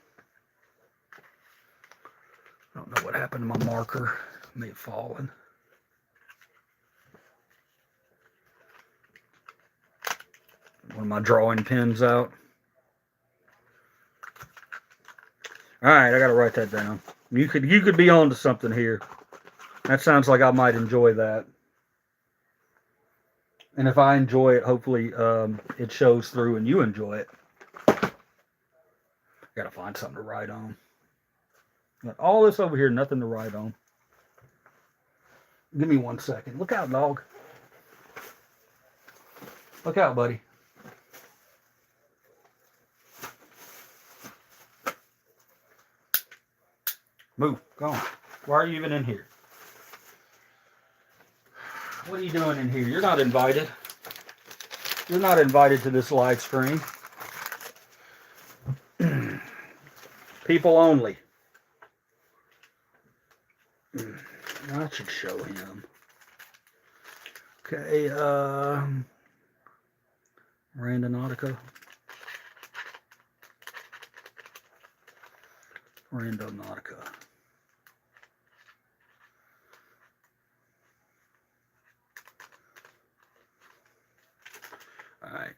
I don't know what happened to my marker. It may have fallen. One of my drawing pens out. All right, I got to write that down. You could be on to something here. That sounds like I might enjoy that. And if I enjoy it, hopefully it shows through and you enjoy it. Got to find something to write on. Got all this over here, nothing to write on. Give me 1 second. Look out, dog. Look out, buddy. Move. Go on. Why are you even in here? What are you doing in here? You're not invited. You're not invited to this live stream. People only. I should show him. Okay, Randonautica. Randonautica. All right.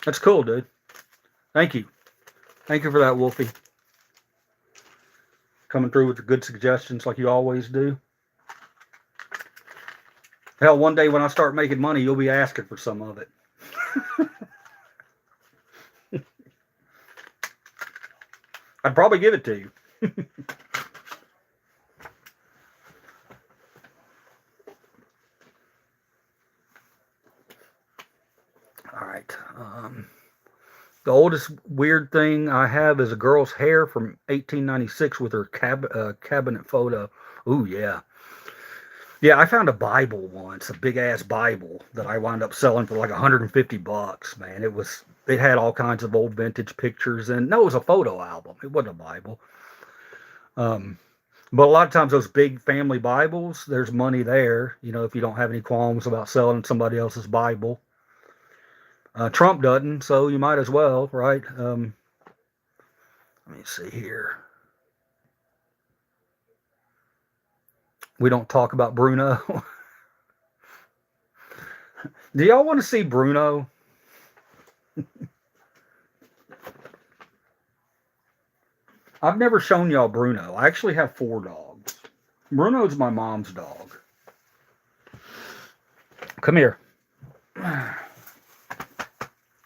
That's cool, dude. Thank you. Thank you for that, Wolfie. Coming through with the good suggestions like you always do. Hell, one day when I start making money, you'll be asking for some of it. I'd probably give it to you. All right. The oldest weird thing I have is a girl's hair from 1896 with her cabinet photo. Ooh, yeah. Yeah, I found a Bible once, a big ass Bible that I wound up selling for like $150, man. It had all kinds of old vintage pictures, and no, it was a photo album. It wasn't a Bible. But a lot of times those big family Bibles, there's money there, you know, if you don't have any qualms about selling somebody else's Bible. Trump doesn't, so you might as well, right? Let me see here. We don't talk about Bruno. Do y'all want to see Bruno? I've never shown y'all Bruno. I actually have 4 dogs. Bruno's my mom's dog. Come here.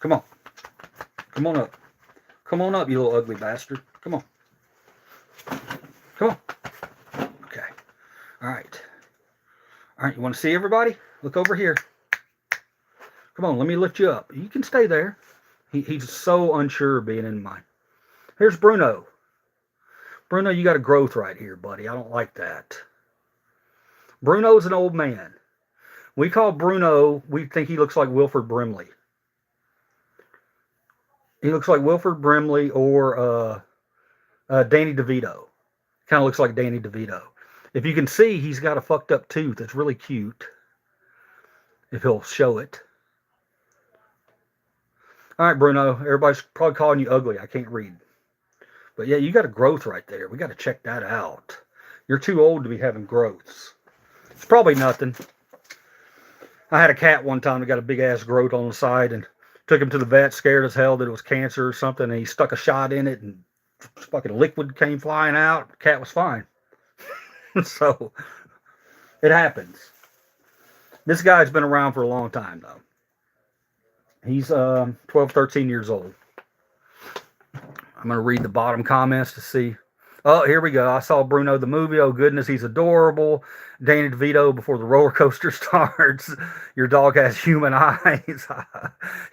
Come on. Come on up. Come on up, you little ugly bastard. Come on. Come on. Okay. All right. All right, you want to see everybody? Look over here. Come on, let me lift you up. You can stay there. He's so unsure of being in mine. Here's Bruno. Bruno, you got a growth right here, buddy. I don't like that. Bruno's an old man. We call Bruno, we think he looks like Wilford Brimley. He looks like Wilford Brimley or Danny DeVito. Kind of looks like Danny DeVito. If you can see, he's got a fucked up tooth. It's really cute. If he'll show it. All right, Bruno. Everybody's probably calling you ugly. I can't read. But yeah, you got a growth right there. We got to check that out. You're too old to be having growths. It's probably nothing. I had a cat one time that got a big ass growth on the side and took him to the vet, scared as hell that it was cancer or something, and he stuck a shot in it and fucking liquid came flying out. The cat was fine. So it happens. This guy's been around for a long time though. He's 12, 13 years old. I'm going to read the bottom comments to see. Oh, here we go. I saw Bruno the movie. Oh, goodness, he's adorable. Danny DeVito before the roller coaster starts. Your dog has human eyes.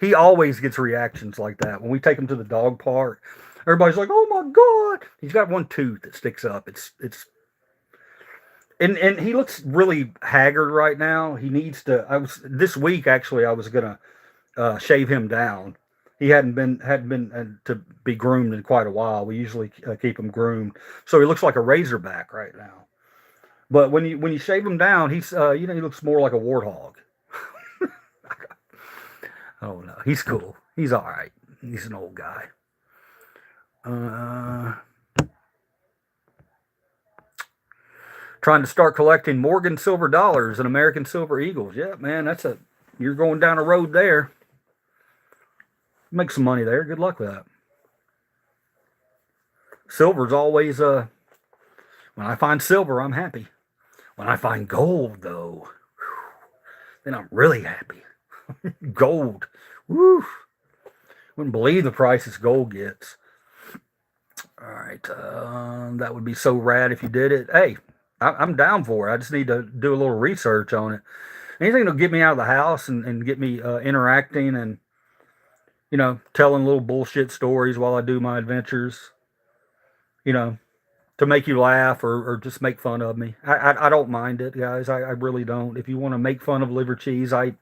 He always gets reactions like that. When we take him to the dog park, everybody's like, oh, my God. He's got one tooth that sticks up. And he looks really haggard right now. He needs to, this week, actually, I was going to shave him down. He hadn't been to be groomed in quite a while. We usually keep him groomed, so he looks like a razorback right now. But when you shave him down, he's he looks more like a warthog. Oh no, he's cool. He's all right. He's an old guy. Trying to start collecting Morgan silver dollars and American silver eagles. Yeah, man, you're going down a road there. Make some money there. Good luck with that. Silver's always, when I find silver, I'm happy. When I find gold, though, then I'm really happy. Gold. Woo. Wouldn't believe the prices gold gets. All right. That would be so rad if you did it. Hey, I'm down for it. I just need to do a little research on it. Anything that'll get me out of the house and get me interacting and telling little bullshit stories while I do my adventures, to make you laugh or just make fun of me. I don't mind it, guys. I really don't. If you want to make fun of liver cheese, I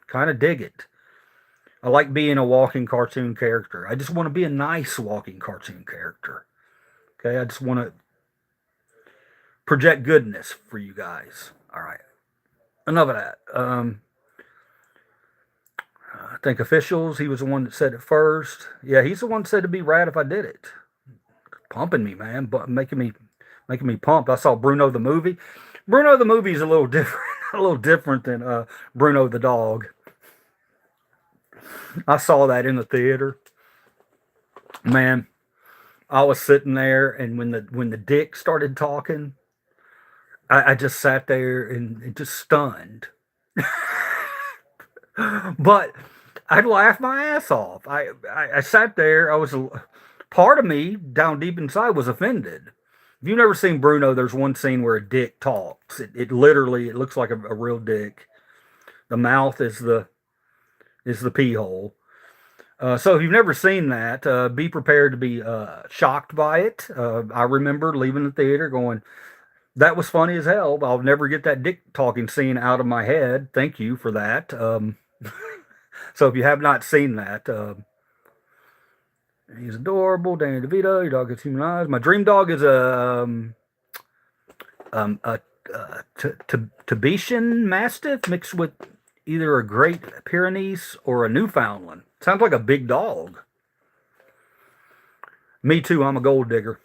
kind of dig it. I like being a walking cartoon character. I just want to be a nice walking cartoon character. Okay, I just want to project goodness for you guys. All right. Enough of that. I think officials, he was the one that said it first. Yeah, he's the one that said it'd be rad if I did it. Pumping me, man, but making me pumped. I saw Bruno the movie. Bruno the movie is a little different than Bruno the dog. I saw that in the theater. Man, I was sitting there, and when the dick started talking, I just sat there and just stunned. But I'd laugh my ass off. I sat there. Part of me down deep inside was offended. If you've never seen Bruno, there's one scene where a dick talks. It literally looks like a real dick. The mouth is the pee hole. So if you've never seen that, be prepared to be shocked by it. I remember leaving the theater going, that was funny as hell. I'll never get that dick talking scene out of my head. Thank you for that. So if you have not seen that, he's adorable. Danny DeVito, your dog has human eyes. My dream dog is a Tibetan Mastiff mixed with either a Great Pyrenees or a Newfoundland. Sounds like a big dog. Me too, I'm a gold digger.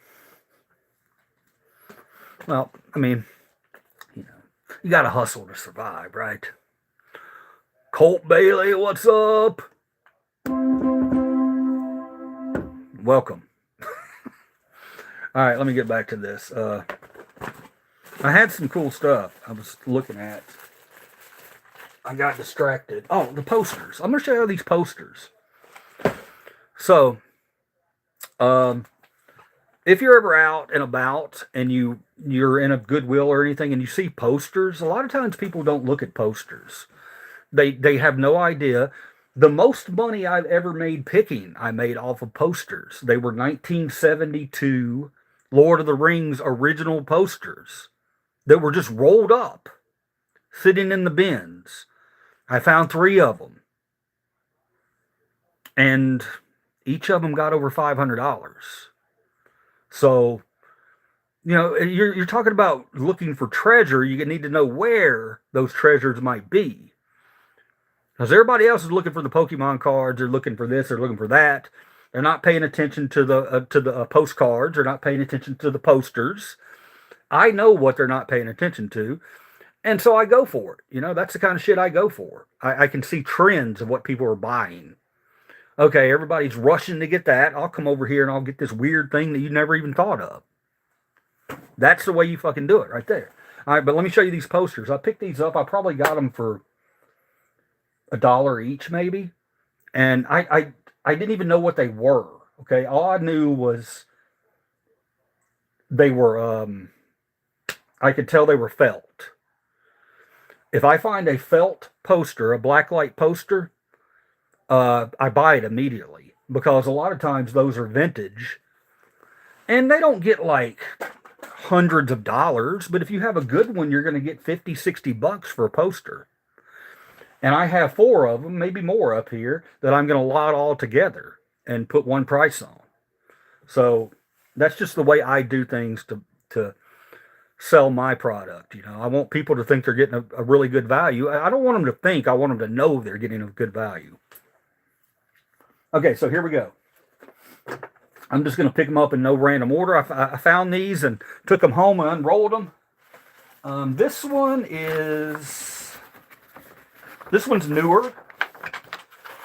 Well, I mean, you gotta hustle to survive, right? Colt Bailey, what's up? Welcome. All right, let me get back to this. I had some cool stuff I was looking at. I got distracted. Oh, the posters. I'm going to show you these posters. So, if you're ever out and about and you're in a Goodwill or anything and you see posters, a lot of times people don't look at posters. They have no idea. The most money I've ever made picking, I made off of posters. They were 1972 Lord of the Rings original posters that were just rolled up, sitting in the bins. I found 3 of them. And each of them got over $500. So, you're talking about looking for treasure. You need to know where those treasures might be. Because everybody else is looking for the Pokemon cards, they're looking for this, they're looking for that. They're not paying attention to the postcards. They're not paying attention to the posters. I know what they're not paying attention to, and so I go for it. That's the kind of shit I go for. I can see trends of what people are buying. Okay, everybody's rushing to get that. I'll come over here and I'll get this weird thing that you never even thought of. That's the way you fucking do it right there. All right, but let me show you these posters. I picked these up. I probably got them for $1 each, maybe. And I didn't even know what they were. Okay, all I knew was they were. I could tell they were felt. If I find a felt poster, a blacklight poster, I buy it immediately, because a lot of times those are vintage, and they don't get like hundreds of dollars. But if you have a good one, you're going to get $50-$60 for a poster. And I have 4 of them, maybe more up here, that I'm going to lot all together and put one price on. So that's just the way I do things to sell my product. I want people to think they're getting a really good value. I don't want them to think. I want them to know they're getting a good value. Okay, so here we go. I'm just going to pick them up in no random order. I found these and took them home and unrolled them. This one's newer.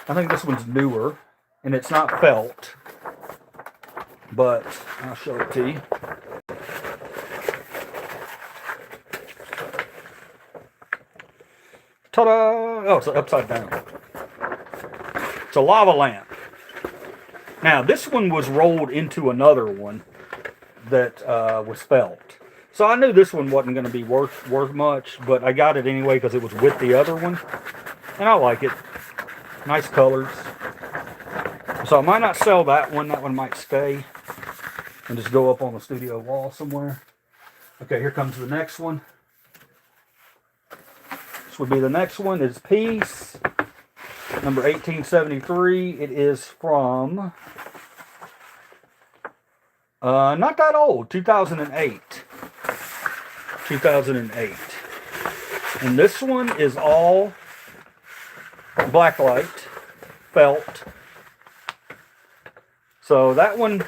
I think this one's newer, and it's not felt, but I'll show it to you. Ta-da! Oh, it's upside down. It's a lava lamp. Now, this one was rolled into another one that was felt. So I knew this one wasn't going to be worth much, but I got it anyway because it was with the other one. And I like it. Nice colors. So I might not sell that one. That one might stay and just go up on the studio wall somewhere. Okay, here comes the next one. This would be the next one. Is Peace, number 1873. It is from, not that old, 2008. 2008. And this one is all blacklight, felt. So that one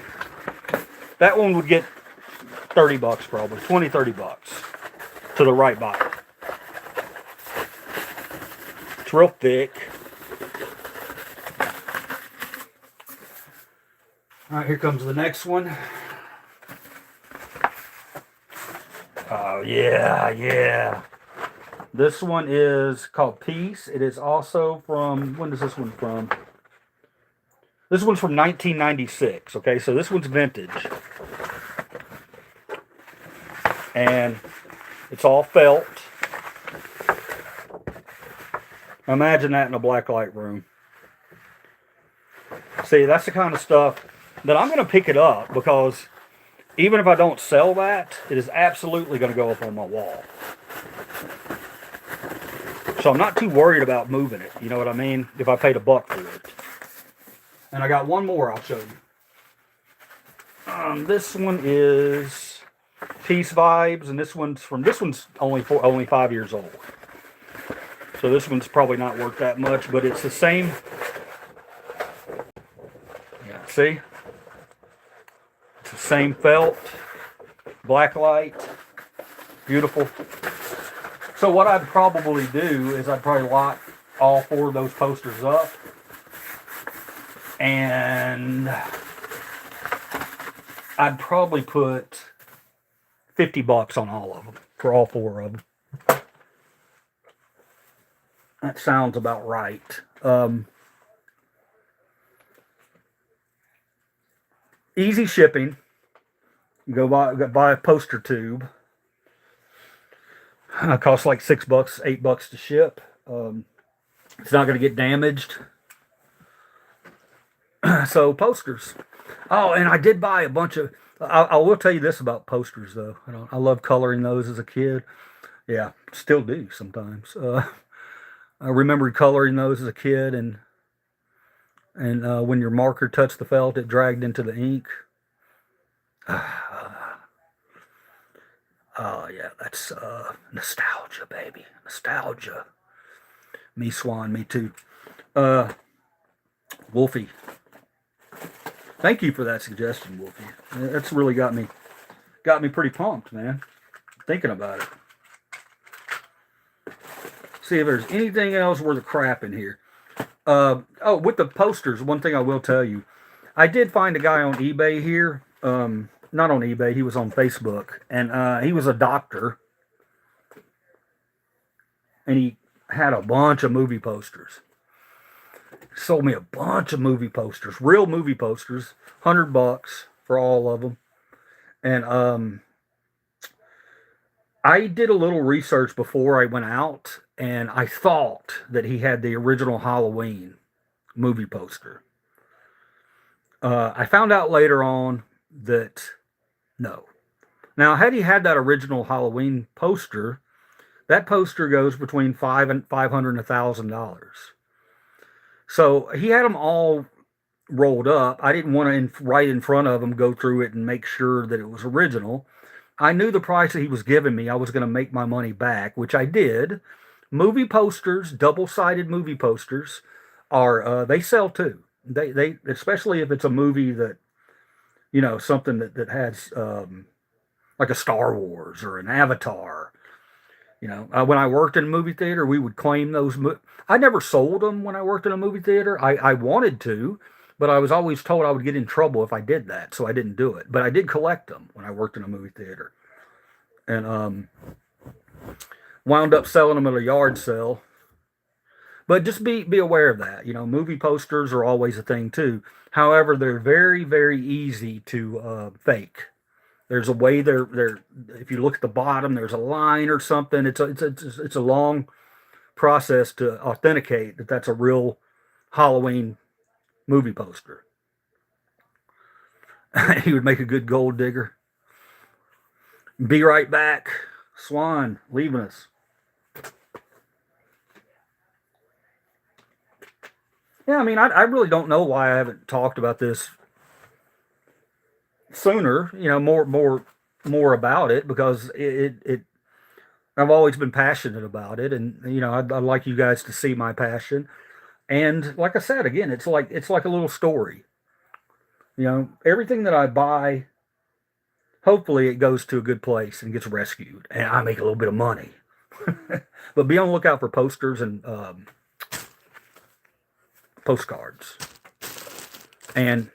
would get $30 probably, $20-$30 to the right buyer. It's real thick. All right, here comes the next one. Oh, yeah. This one is called Peace. It is also from, when is this one from? This one's from 1996, okay? So this one's vintage. And it's all felt. Imagine that in a blacklight room. See, that's the kind of stuff that I'm going to pick it up, because even if I don't sell that, it is absolutely going to go up on my wall. So I'm not too worried about moving it. You know what I mean? If I paid $1 for it. And I got one more I'll show you. This one is Peace Vibes, and this one's only 5 years old. So this one's probably not worth that much, but it's the same. Yeah, see? It's the same felt, blacklight, beautiful. So what I'd probably do is I'd probably lot all 4 of those posters up, and I'd probably put $50 on all of them, for all 4 of them. That sounds about right. Easy shipping. You buy a poster tube. It costs like $6, $8 to ship. It's not going to get damaged. So posters. Oh, and I did buy a bunch of. I will tell you this about posters though. I love coloring those as a kid. Yeah, still do sometimes. I remember coloring those as a kid, and when your marker touched the felt, it dragged into the ink. Oh yeah, that's nostalgia, baby, nostalgia. Me Swan, me too. Wolfie, thank you for that suggestion, Wolfie. That's really got me pretty pumped, man. Thinking about it. See if there's anything else worth of crap in here. Oh, with the posters, one thing I will tell you, I did find a guy on eBay here. Not on eBay, he was on Facebook, and he was a doctor, and he had a bunch of movie posters. He sold me a bunch of movie posters, real movie posters, $100 for all of them, and I did a little research before I went out, and I thought that he had the original Halloween movie poster. I found out later on that no. Now, had he had that original Halloween poster, that poster goes between $500 and $1,000. So he had them all rolled up. I didn't want to right in front of him go through it and make sure that it was original. I knew the price that he was giving me, I was going to make my money back, which I did. Movie posters, double-sided movie posters, are they sell too. They especially if it's a movie that, something that has like a Star Wars or an Avatar. When I worked in a movie theater, we would claim those. I never sold them when I worked in a movie theater. I wanted to, but I was always told I would get in trouble if I did that, so I didn't do it. But I did collect them when I worked in a movie theater, and wound up selling them at a yard sale. But just be aware of that. Movie posters are always a thing too. However, they're very, very easy to fake. There's a way they're. If you look at the bottom, there's a line or something. It's a long process to authenticate that that's a real Halloween movie poster. He would make a good gold digger. Be right back. Swan leaving us. Yeah, I mean, I really don't know why I haven't talked about this sooner. More about it, because it I've always been passionate about it, and I'd like you guys to see my passion. And like I said, again, it's like a little story. Everything that I buy, hopefully it goes to a good place and gets rescued, and I make a little bit of money. But be on the lookout for posters and postcards and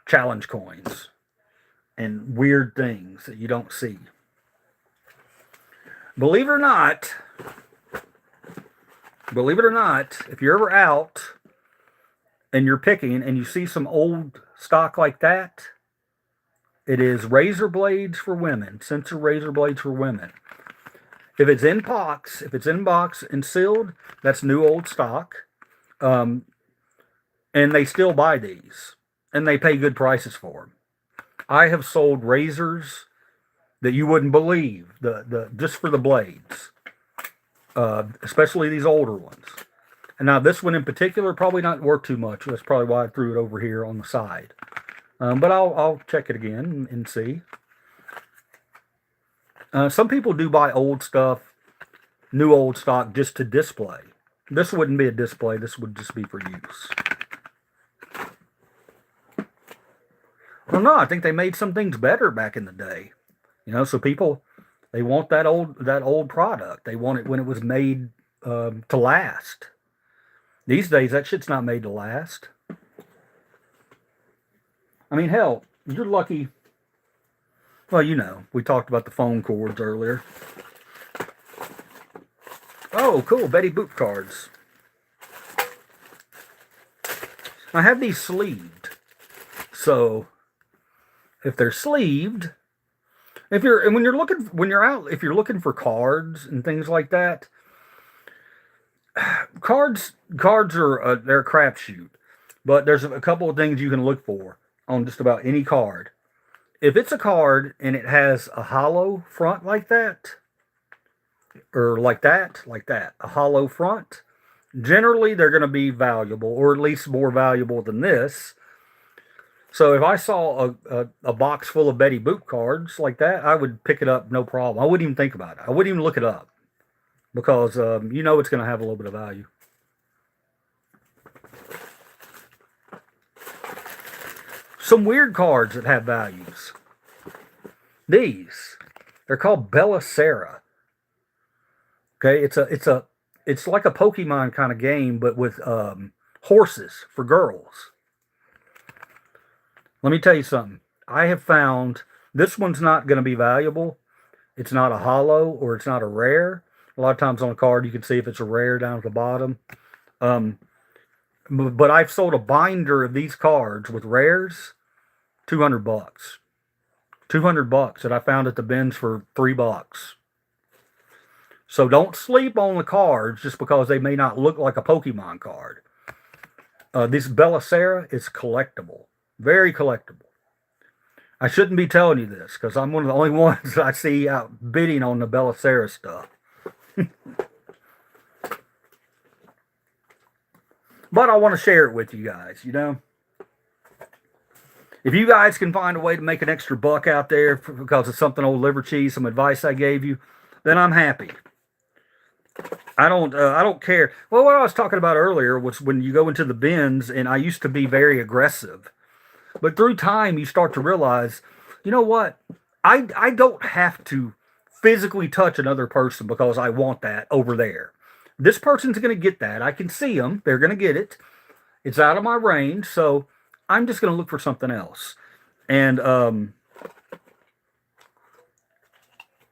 challenge coins and weird things that you don't see. Believe it or not, if you're ever out and you're picking and you see some old stock like that, it is razor blades for women, Sensor razor blades for women. If it's in box and sealed, that's new old stock. And they still buy these, and they pay good prices for them. I have sold razors that you wouldn't believe, the just for the blades, especially these older ones. And now this one in particular probably not worth too much. That's probably why I threw it over here on the side. But I'll check it again and see. Some people do buy old stuff, new old stock, just to display. This wouldn't be a display. This would just be for use. Well, no, I think they made some things better back in the day. So people, they want that old product. They want it when it was made to last. These days, that shit's not made to last. I mean, hell, you're lucky. Well, we talked about the phone cords earlier. Oh, cool, Betty Boop cards. I have these sleeved. So if they're sleeved, if you're and when you're looking when you're out, if you're looking for cards and things like that, cards are they're a crapshoot. But there's a couple of things you can look for on just about any card. If it's a card and it has a hollow front like that, or like that, a hollow front, generally they're going to be valuable, or at least more valuable than this. So if I saw a box full of Betty Boop cards like that, I would pick it up no problem. I wouldn't even think about it. I wouldn't even look it up because you know it's going to have a little bit of value. Some weird cards that have values. These, they're called Bellicera. Okay, it's like a Pokemon kind of game, but with horses for girls. Let me tell you something. I have found this one's not going to be valuable. It's not a hollow or it's not a rare. A lot of times on a card you can see if it's a rare down at the bottom. But I've sold a binder of these cards with rares, $200. $200 that I found at the bins for $3. So don't sleep on the cards just because they may not look like a Pokemon card. This Bellicera is collectible. Very collectible. I shouldn't be telling you this because I'm one of the only ones that I see out bidding on the Bellicera stuff. But I want to share it with you guys, you know. If you guys can find a way to make an extra buck out there because of something old liver cheese, some advice I gave you, then I'm happy. I don't care. Well, what I was talking about earlier was when you go into the bins, and I used to be very aggressive. But through time, you start to realize, you know what? I don't have to physically touch another person because I want that over there. This person's going to get that. I can see them. They're going to get it. It's out of my range, so I'm just going to look for something else. And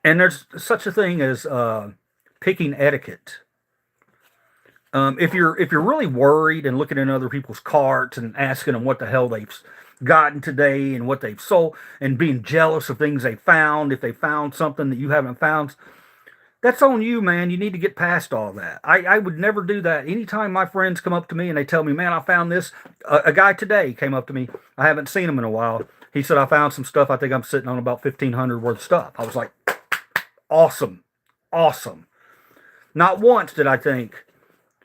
there's such a thing as picking etiquette. If you're really worried and looking in other people's carts and asking them what the hell they've gotten today and what they've sold and being jealous of things they found, if they found something that you haven't found, that's on you, man. You need to get past all that. I would never do that. Anytime my friends come up to me and they tell me, man, I found this. A guy today came up to me. I haven't seen him in a while. He said, I found some stuff. I think I'm sitting on about 1,500 worth of stuff. I was like, awesome. Awesome. Not once did I think,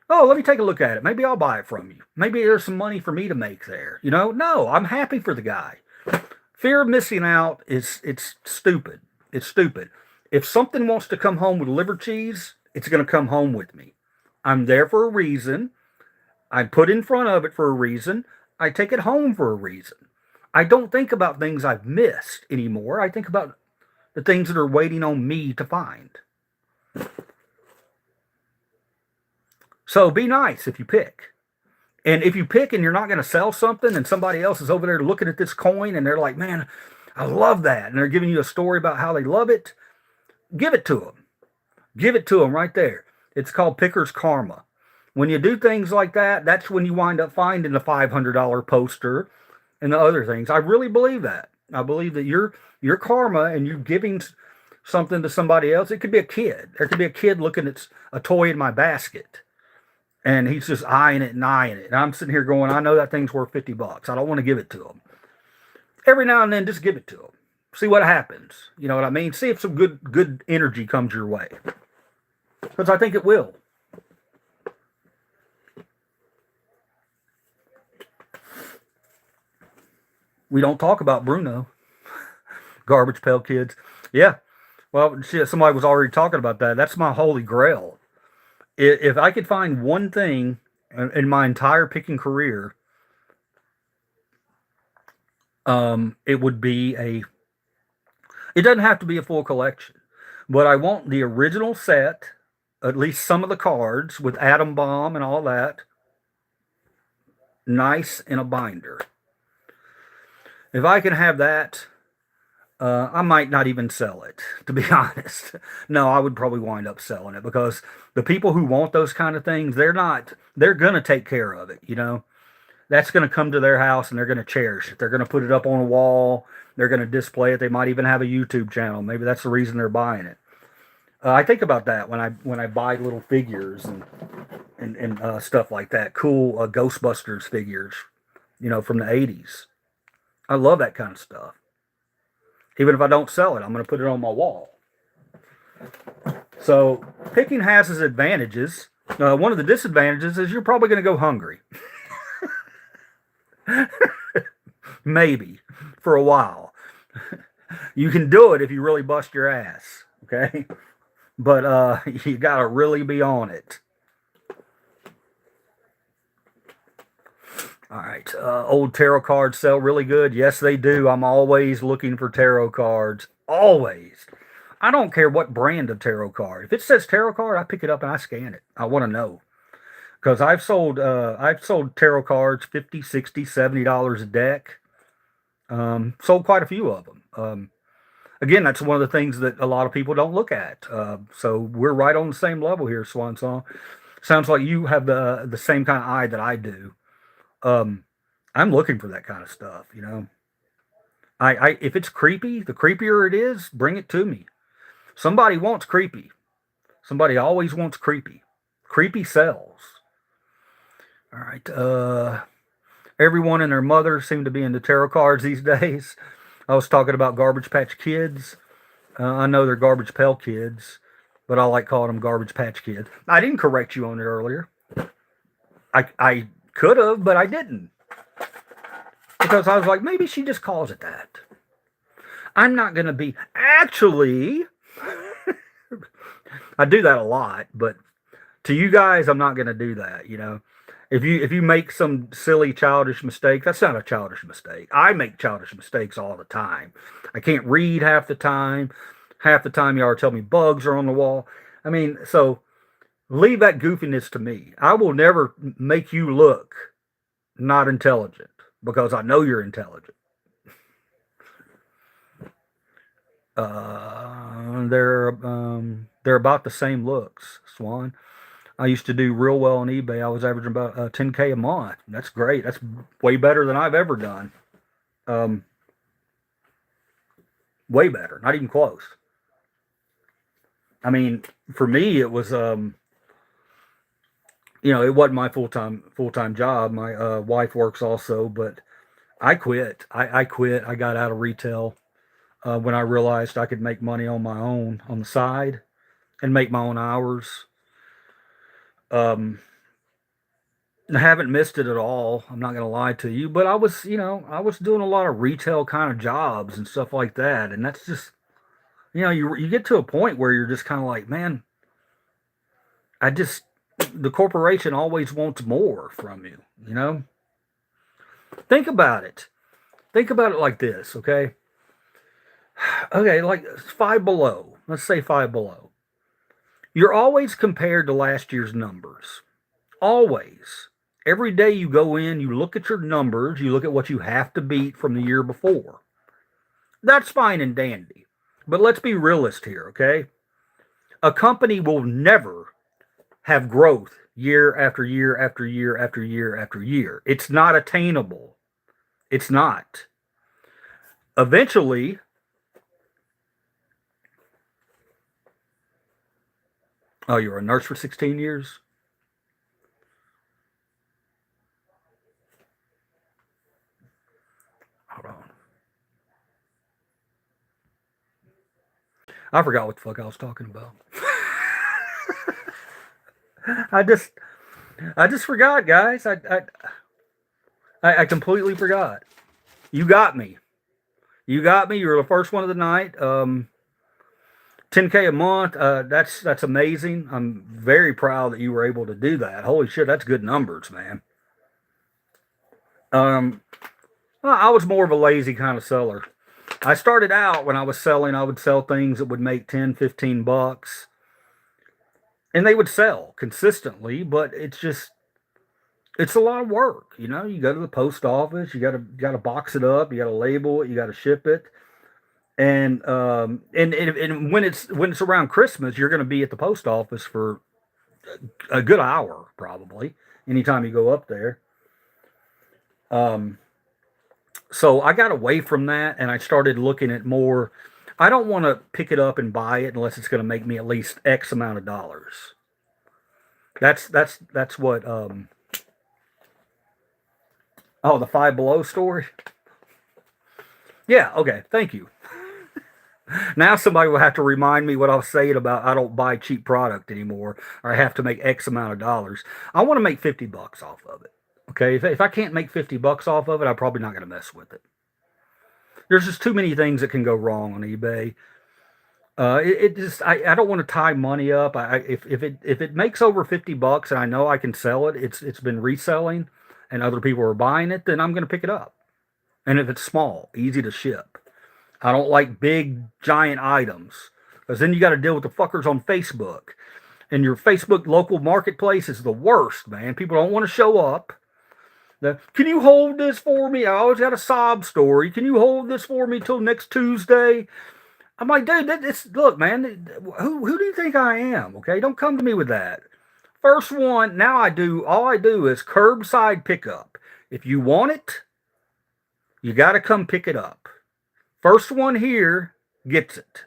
oh, let me take a look at it. Maybe I'll buy it from you. Maybe there's some money for me to make there. You know, no, I'm happy for the guy. Fear of missing out it's stupid. It's stupid. If something wants to come home with liver cheese, it's going to come home with me. I'm there for a reason. I put in front of it for a reason. I take it home for a reason. I don't think about things I've missed anymore. I think about the things that are waiting on me to find. So be nice if you pick. And if you pick and you're not going to sell something and somebody else is over there looking at this coin and they're like, man, I love that. And they're giving you a story about how they love it. Give it to them. Give it to them right there. It's called Picker's Karma. When you do things like that, that's when you wind up finding the $500 poster and the other things. I really believe that. I believe that your karma and you giving something to somebody else, it could be a kid. There could be a kid looking at a toy in my basket. And he's just eyeing it and eyeing it. And I'm sitting here going, I know that thing's worth $50. I don't want to give it to him. Every now and then, just give it to him. See what happens. You know what I mean? See if some good energy comes your way. Because I think it will. We don't talk about Bruno. Garbage Pail Kids. Yeah. Well, somebody was already talking about that. That's my holy grail. If I could find one thing in my entire picking career, it would be it doesn't have to be a full collection, but I want the original set, at least some of the cards with Atom Bomb and all that, nice in a binder. If I can have that, I might not even sell it, to be honest. No, I would probably wind up selling it because the people who want those kind of things, they're going to take care of it, you know. that's going to come to their house and they're going to cherish it. They're going to put it up on a wall. They're going to display it. They might even have a YouTube channel. Maybe that's the reason they're buying it. I think about that when I buy little figures and stuff like that. Cool Ghostbusters figures, from the 80s. I love that kind of stuff. Even if I don't sell it, I'm going to put it on my wall. So picking has its advantages. One of the disadvantages is you're probably going to go hungry. Maybe for a while. You can do it if you really bust your ass, okay? But you got to really be on it. All right. Old tarot cards sell really good. Yes, they do. I'm always looking for tarot cards. Always. I don't care what brand of tarot card. If it says tarot card, I pick it up and I scan it. I want to know. Because I've sold tarot cards $50, $60, $70 a deck. Sold quite a few of them. Again, that's one of the things that a lot of people don't look at. So we're right on the same level here, Swan Song. Sounds like you have the same kind of eye that I do. I'm looking for that kind of stuff, I if it's creepy, the creepier it is, bring it to me. Somebody wants creepy. Somebody always wants creepy. Creepy sells. All right. Everyone and their mother seem to be into tarot cards these days. I was talking about Garbage Patch Kids. I know they're Garbage Pail Kids, but I like calling them Garbage Patch Kids. I didn't correct you on it earlier. I could have, but I didn't. Because I was like, maybe she just calls it that. I'm not going to be... Actually, I do that a lot, but to you guys, I'm not going to do that, If you make some silly childish mistake, that's not a childish mistake. I make childish mistakes all the time. I can't read half the time. Half the time y'all tell me bugs are on the wall. I mean, so leave that goofiness to me. I will never make you look not intelligent because I know you're intelligent. They're about the same looks, Swan. I used to do real well on eBay. I was averaging about $10K a month. That's great. That's way better than I've ever done. Way better. Not even close. I mean, for me, it was, it wasn't my full-time job. My wife works also, but I quit. I quit. I got out of retail when I realized I could make money on my own on the side and make my own hours. I haven't missed it at all. I'm not going to lie to you, but I was doing a lot of retail kind of jobs and stuff like that. And that's just, you get to a point where you're just kind of like, man, the corporation always wants more from you, Think about it. Think about it like this, okay? Okay, like Five Below. Let's say Five Below. You're always compared to last year's numbers. Always. Every day you go in, you look at your numbers, you look at what you have to beat from the year before. That's fine and dandy. But let's be realist here, okay? A company will never have growth year after year after year after year after year. It's not attainable. It's not. Eventually, oh, you were a nurse for 16 years? Hold on. I forgot what the fuck I was talking about. I just forgot, guys. I completely forgot. You got me. You got me. You were the first one of the night. 10K a month. That's amazing. I'm very proud that you were able to do that. Holy shit, that's good numbers, man. I was more of a lazy kind of seller. I started out when I was selling, I would sell things that would make 10, 15 bucks. And they would sell consistently, but it's a lot of work. You go to the post office, you gotta box it up, you gotta label it, you gotta ship it. And when it's around Christmas, you're gonna be at the post office for a good hour, probably, anytime you go up there. Um, so I got away from that and I started looking at more. I don't want to pick it up and buy it unless it's going to make me at least X amount of dollars. That's what. Oh, the Five Below story. Yeah. Okay. Thank you. Now somebody will have to remind me what I was saying about I don't buy cheap product anymore, or I have to make X amount of dollars. I want to make $50 off of it. Okay, if I can't make $50 off of it, I'm probably not going to mess with it. There's just too many things that can go wrong on eBay. It just I don't want to tie money up. If it makes over $50 and I know I can sell it, it's been reselling, and other people are buying it, then I'm going to pick it up. And if it's small, easy to ship. I don't like big giant items because then you got to deal with the fuckers on Facebook. And your Facebook local marketplace is the worst, man. People don't want to show up. Can you hold this for me? I always got a sob story. Can you hold this for me till next Tuesday? I'm like, dude, look, man. Who do you think I am? Okay, don't come to me with that. First one. Now all I do is curbside pickup. If you want it, you got to come pick it up. First one here gets it.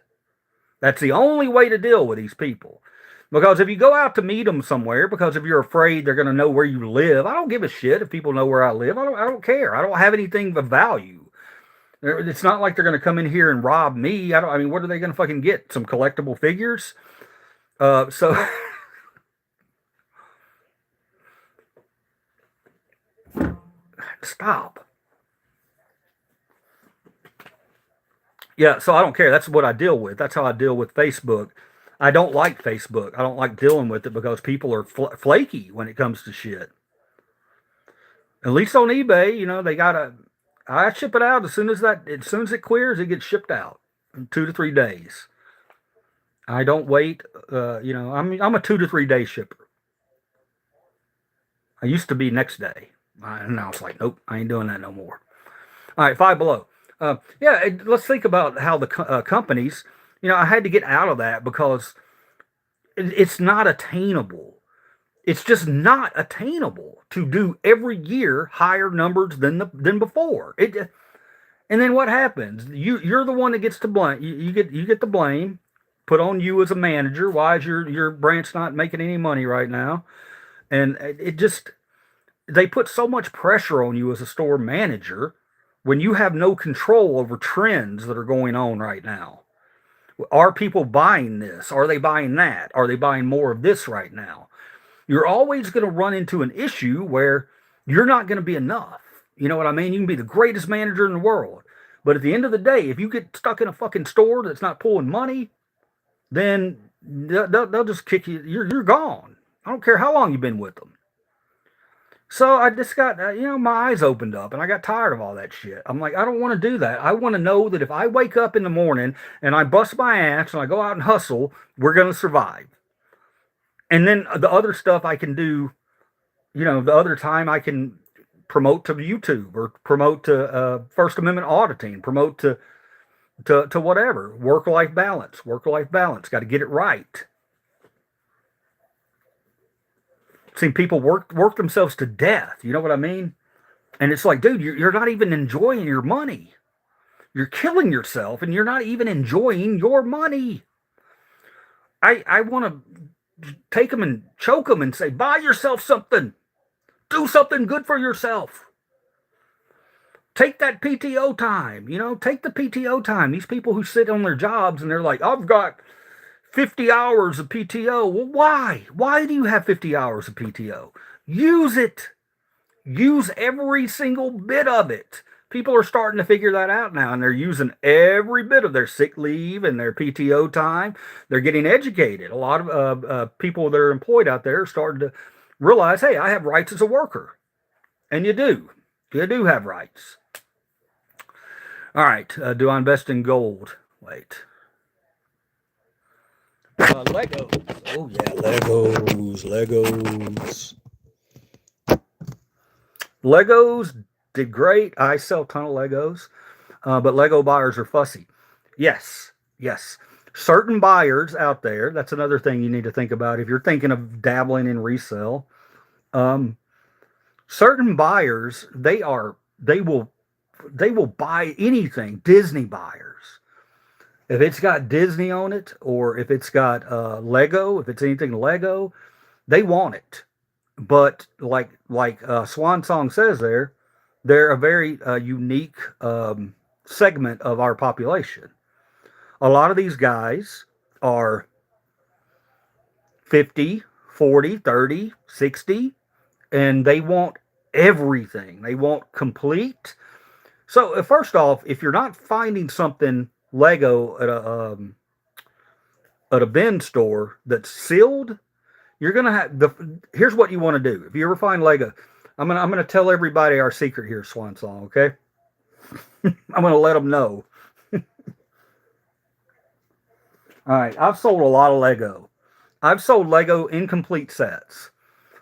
That's the only way to deal with these people. Because if you go out to meet them somewhere, because if you're afraid they're going to know where you live, I don't give a shit if people know where I live. I don't care. I don't have anything of value. It's not like they're going to come in here and rob me. I mean, what are they going to fucking get? Some collectible figures? So stop. Yeah, so I don't care. That's what I deal with. That's how I deal with Facebook. I don't like Facebook. I don't like dealing with it because people are flaky when it comes to shit. At least on eBay, they gotta. I ship it out as soon as it clears, it gets shipped out in 2 to 3 days. I don't wait. I'm a 2 to 3 day shipper. I used to be next day. And now it's like, nope, I ain't doing that no more. All right, Five Below. Yeah, let's think about how the companies. I had to get out of that because it's not attainable. It's just not attainable to do every year higher numbers than before. And then what happens? You're the one that gets to blame. You get the blame put on you as a manager. Why is your branch not making any money right now? And it just they put so much pressure on you as a store manager when you have no control over trends that are going on right now. Are people buying this? Are they buying that? Are they buying more of this right now? You're always going to run into an issue where you're not going to be enough. You know what I mean? You can be the greatest manager in the world. But at the end of the day, if you get stuck in a fucking store that's not pulling money, then they'll just kick you. You're gone. I don't care how long you've been with them. So I just got, my eyes opened up and I got tired of all that shit. I'm like, I don't want to do that. I want to know that if I wake up in the morning and I bust my ass and I go out and hustle, we're going to survive. And then the other stuff I can do, the other time I can promote to YouTube or promote to First Amendment auditing, promote to whatever, work-life balance. Got to get it right. Seen people work themselves to death. You know what I mean? And it's like, dude, you're not even enjoying your money. You're killing yourself, and you're not even enjoying your money. I want to take them and choke them and say, buy yourself something. Do something good for yourself. Take that PTO time. Take the PTO time. These people who sit on their jobs and they're like, I've got 50 hours of PTO. Well, why? Why do you have 50 hours of PTO? Use it. Use every single bit of it. People are starting to figure that out now, and they're using every bit of their sick leave and their PTO time. They're getting educated. A lot of people that are employed out there are starting to realize, hey, I have rights as a worker. And you do. You do have rights. All right. Do I invest in gold? Wait. Legos. Oh, yeah, Legos. Legos did great. I sell a ton of Legos, but Lego buyers are fussy. Yes. Certain buyers out there, that's another thing you need to think about if you're thinking of dabbling in resale. Certain buyers, they will buy anything. Disney buyers, if it's got Disney on it, or if it's got Lego, if it's anything Lego, they want it. But like Swan Song says, they're a very unique segment of our population. A lot of these guys are 50, 40, 30, 60, and they want everything. They want complete. So first off, if you're not finding something Lego at a bin store that's sealed, you're gonna have the. Here's what you want to do. If you ever find Lego, I'm gonna tell everybody our secret here, Swan Song. Okay, I'm gonna let them know. All right, I've sold a lot of Lego. I've sold Lego incomplete sets.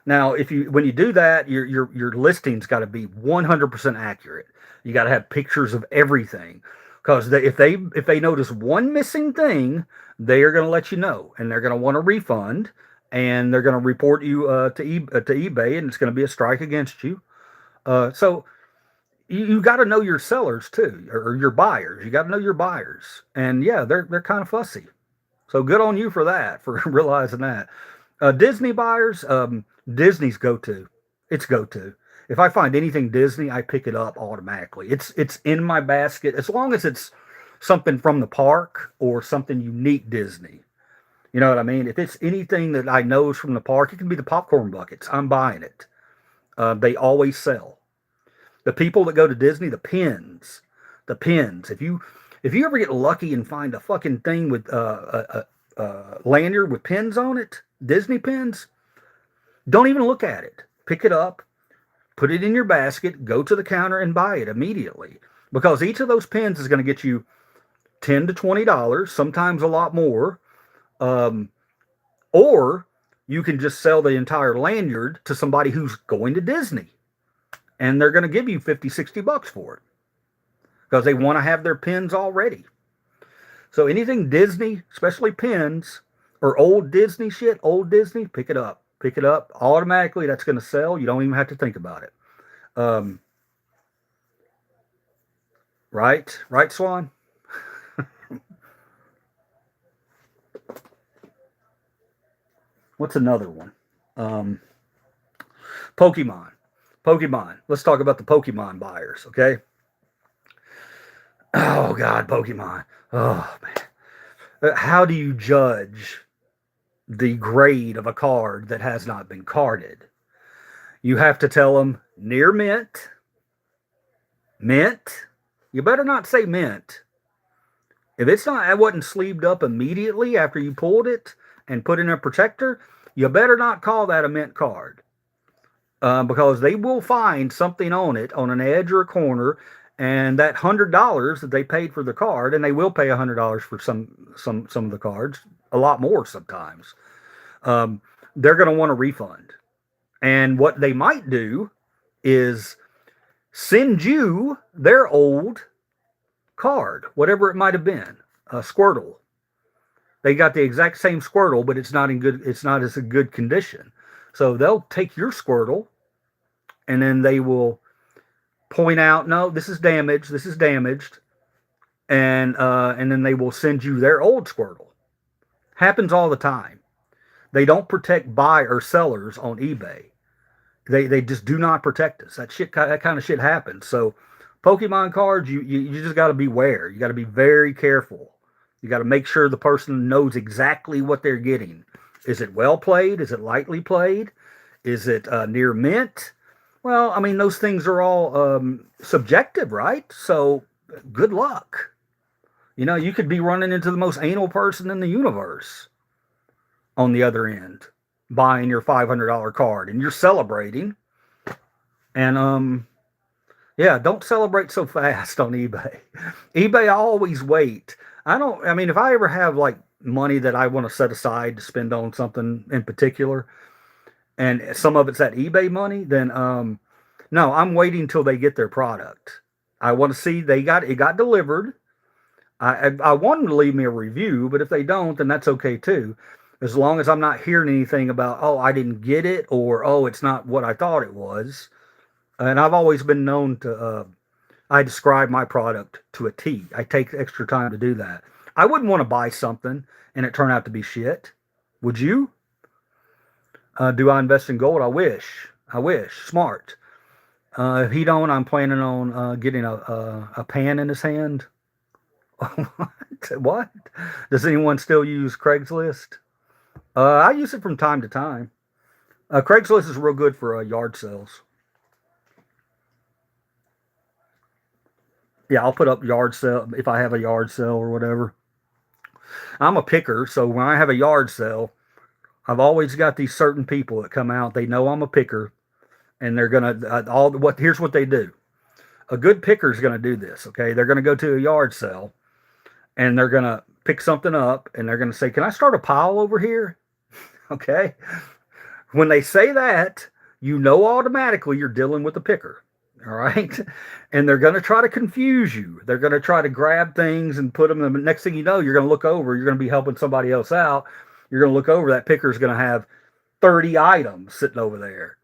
Now, if you when you do that, your listing's got to be 100% accurate. You got to have pictures of everything, because if they notice one missing thing, they are going to let you know, and they're going to want a refund, and they're going to report you to eBay, and it's going to be a strike against you. So you got to know your sellers too, or your buyers. You got to know your buyers, and yeah, they're kind of fussy. So good on you for that, for realizing that. Disney buyers, Disney's go to. It's go to. If I find anything Disney, I pick it up automatically. It's in my basket as long as it's something from the park or something unique Disney. You know what I mean? If it's anything that I know is from the park, it can be the popcorn buckets. I'm buying it. They always sell. The people that go to Disney, the pins. If you ever get lucky and find a fucking thing with a lanyard with pins on it, Disney pins, don't even look at it. Pick it up, put it in your basket, go to the counter and buy it immediately. Because each of those pins is going to get you $10 to $20, sometimes a lot more. Or you can just sell the entire lanyard to somebody who's going to Disney, and they're going to give you 50, 60 bucks for it because they want to have their pins already. So anything Disney, especially pins or old Disney shit, old Disney, pick it up. Pick it up automatically. That's going to sell. You don't even have to think about it. Right, Swan? What's another one? Pokemon. Let's talk about the Pokemon buyers, okay? Oh, God, Pokemon. Oh, man. How do you judge the grade of a card that has not been carded? You have to tell them near mint. Mint. You better not say mint. If it wasn't sleeved up immediately after you pulled it and put in a protector, you better not call that a mint card. Because they will find something on it, on an edge or a corner, and that $100 that they paid for the card, and they will pay $100 for some of the cards, a lot more sometimes. They're going to want a refund. And what they might do is send you their old card, whatever it might have been, a Squirtle. They got the exact same Squirtle, but it's not as a good condition. So they'll take your Squirtle, and then they will point out, no, this is damaged, and then they will send you their old Squirtle. Happens all the time. They don't protect buyer or sellers on eBay. They just do not protect us. That kind of shit happens. So Pokemon cards, you just got to beware. You got to be very careful. You got to make sure the person knows exactly what they're getting. Is it well played? Is it lightly played? Is it near mint? Well, I mean, those things are all subjective, right? So good luck. You know, you could be running into the most anal person in the universe on the other end, buying your $500 card, and you're celebrating. And yeah, don't celebrate so fast on eBay. eBay, I always wait. I mean, if I ever have like money that I want to set aside to spend on something in particular, and some of it's that eBay money, then no, I'm waiting until they get their product. I want to see it got delivered. I want them to leave me a review, but if they don't, then that's okay too. As long as I'm not hearing anything about, oh, I didn't get it, or oh, it's not what I thought it was. And I've always been known to, I describe my product to a T. I take extra time to do that. I wouldn't want to buy something and it turn out to be shit. Would you? Do I invest in gold? I wish. I wish. Smart. If he don't, I'm planning on getting a pan in his hand. What? Does anyone still use Craigslist? I use it from time to time. Craigslist is real good for yard sales. Yeah, I'll put up yard sale if I have a yard sale or whatever. I'm a picker, so when I have a yard sale, I've always got these certain people that come out. They know I'm a picker, and they're gonna all what. Here's what they do. A good picker is gonna do this. Okay, they're gonna go to a yard sale, and they're gonna pick something up, and they're gonna say, "Can I start a pile over here?" Okay. When they say that, you know automatically you're dealing with a picker. All right. And they're going to try to confuse you. They're going to try to grab things and put them in. The next thing you know, you're going to look over, you're going to be helping somebody else out. You're going to look over, that picker is going to have 30 items sitting over there.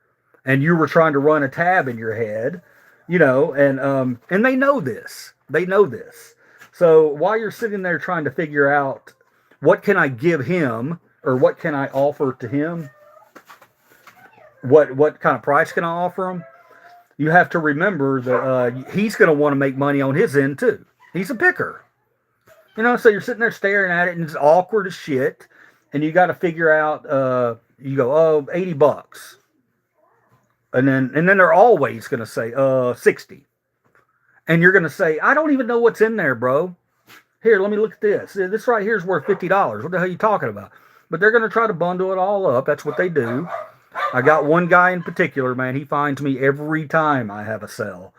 And you were trying to run a tab in your head, and they know this. They know this. So while you're sitting there trying to figure out what can I give him or what can I offer to him, what kind of price can I offer him, you have to remember that he's going to want to make money on his end too. He's a picker. So you're sitting there staring at it and it's awkward as shit. And you got to figure out, you go, oh, $80. And then they're always going to say, 60. And you're going to say, I don't even know what's in there, bro. Here, let me look at this. This right here is worth $50. What the hell are you talking about? But they're going to try to bundle it all up. That's what they do. I got one guy in particular, man. He finds me every time I have a sale,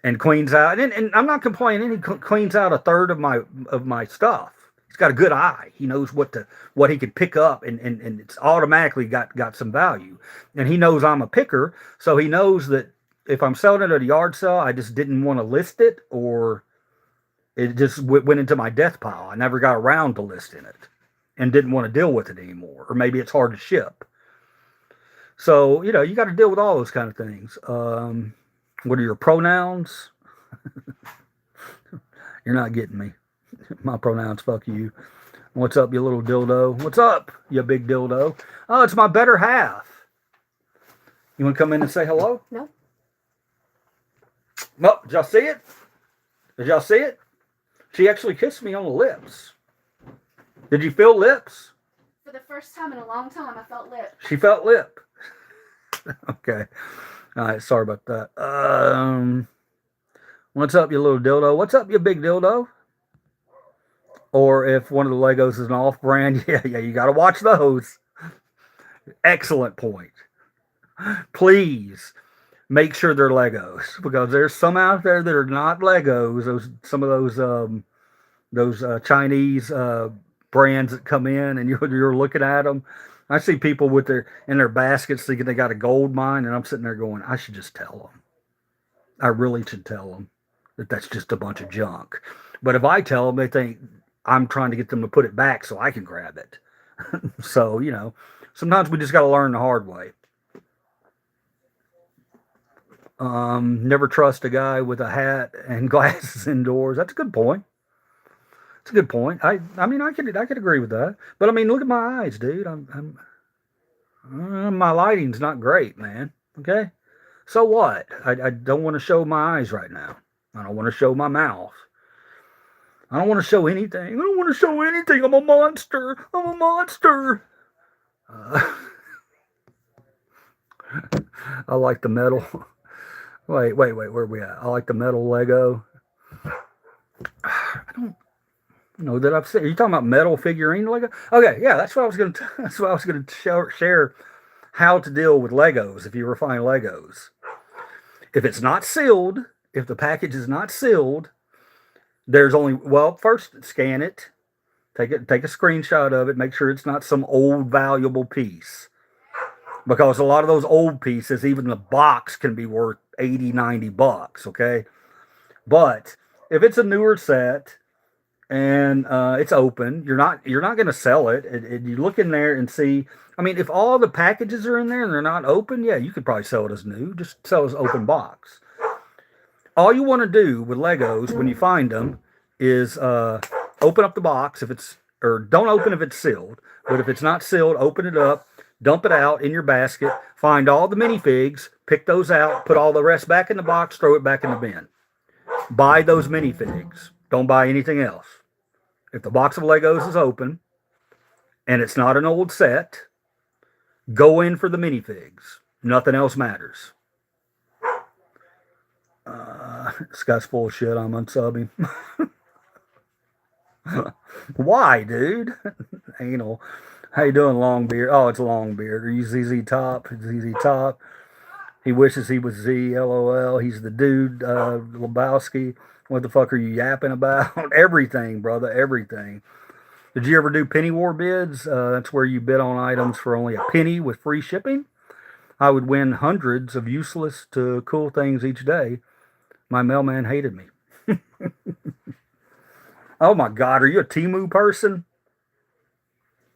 and cleans out. And I'm not complaining. He cleans out a third of my stuff. He's got a good eye. He knows what he could pick up, and it's automatically got some value. And he knows I'm a picker, so he knows that if I'm selling it at a yard sale, I just didn't want to list it, or it just went into my death pile. I never got around to listing it, and didn't want to deal with it anymore, or maybe it's hard to ship. So, you got to deal with all those kind of things. What are your pronouns? You're not getting me. My pronouns, fuck you. What's up, you little dildo? What's up, you big dildo? Oh, it's my better half. You want to come in and say hello? No. No, did y'all see it? Did y'all see it? She actually kissed me on the lips. Did you feel lips? For the first time in a long time, I felt lip. She felt lip. Okay. All right. Sorry about that. What's up, you little dildo? What's up, you big dildo? Or if one of the Legos is an off-brand, yeah, you got to watch those. Excellent point. Please make sure they're Legos, because there's some out there that are not Legos. Some of those Chinese brands that come in, and you're looking at them. I see people in their baskets thinking they got a gold mine, and I'm sitting there going, I should just tell them. I really should tell them that that's just a bunch of junk. But if I tell them, they think I'm trying to get them to put it back so I can grab it. So, sometimes we just got to learn the hard way. Never trust a guy with a hat and glasses indoors. That's a good point. It's a good point. I mean, I could agree with that. But I mean, look at my eyes, dude. My lighting's not great, man. Okay. So what? I don't want to show my eyes right now. I don't want to show my mouth. I don't want to show anything. I don't want to show anything. I'm a monster. I'm a monster. I like the metal. Wait. Where are we at? I like the metal Lego. I don't know that I've seen. Are you talking about metal figurine Lego? Okay, yeah, that's what I was going to share how to deal with Legos if you refine Legos. If it's not sealed, if the package is not sealed, there's only, first scan it, take a screenshot of it, make sure it's not some old valuable piece. Because a lot of those old pieces, even the box can be worth $80, $90, okay? But if it's a newer set and it's open. You're not going to sell it. You look in there and see. I mean, if all the packages are in there and they're not open, yeah, you could probably sell it as new. Just sell it as open box. All you want to do with Legos when you find them is open up the box if it's, or don't open if it's sealed. But if it's not sealed, open it up, dump it out in your basket, find all the minifigs, pick those out, put all the rest back in the box, throw it back in the bin. Buy those minifigs. Don't buy anything else. If the box of Legos is open and it's not an old set, go in for the minifigs. Nothing else matters. Scott's full of shit. I'm unsubbing. Why, dude? Anal. How you doing, Longbeard? Oh, it's Longbeard. Are you ZZ Top? ZZ Top. He wishes he was Z. LOL. He's the dude. Lebowski. What the fuck are you yapping about? Everything, brother. Everything. Did you ever do penny war bids? That's where you bid on items for only a penny with free shipping. I would win hundreds of useless to cool things each day. My mailman hated me. Oh my God, are you a Temu person?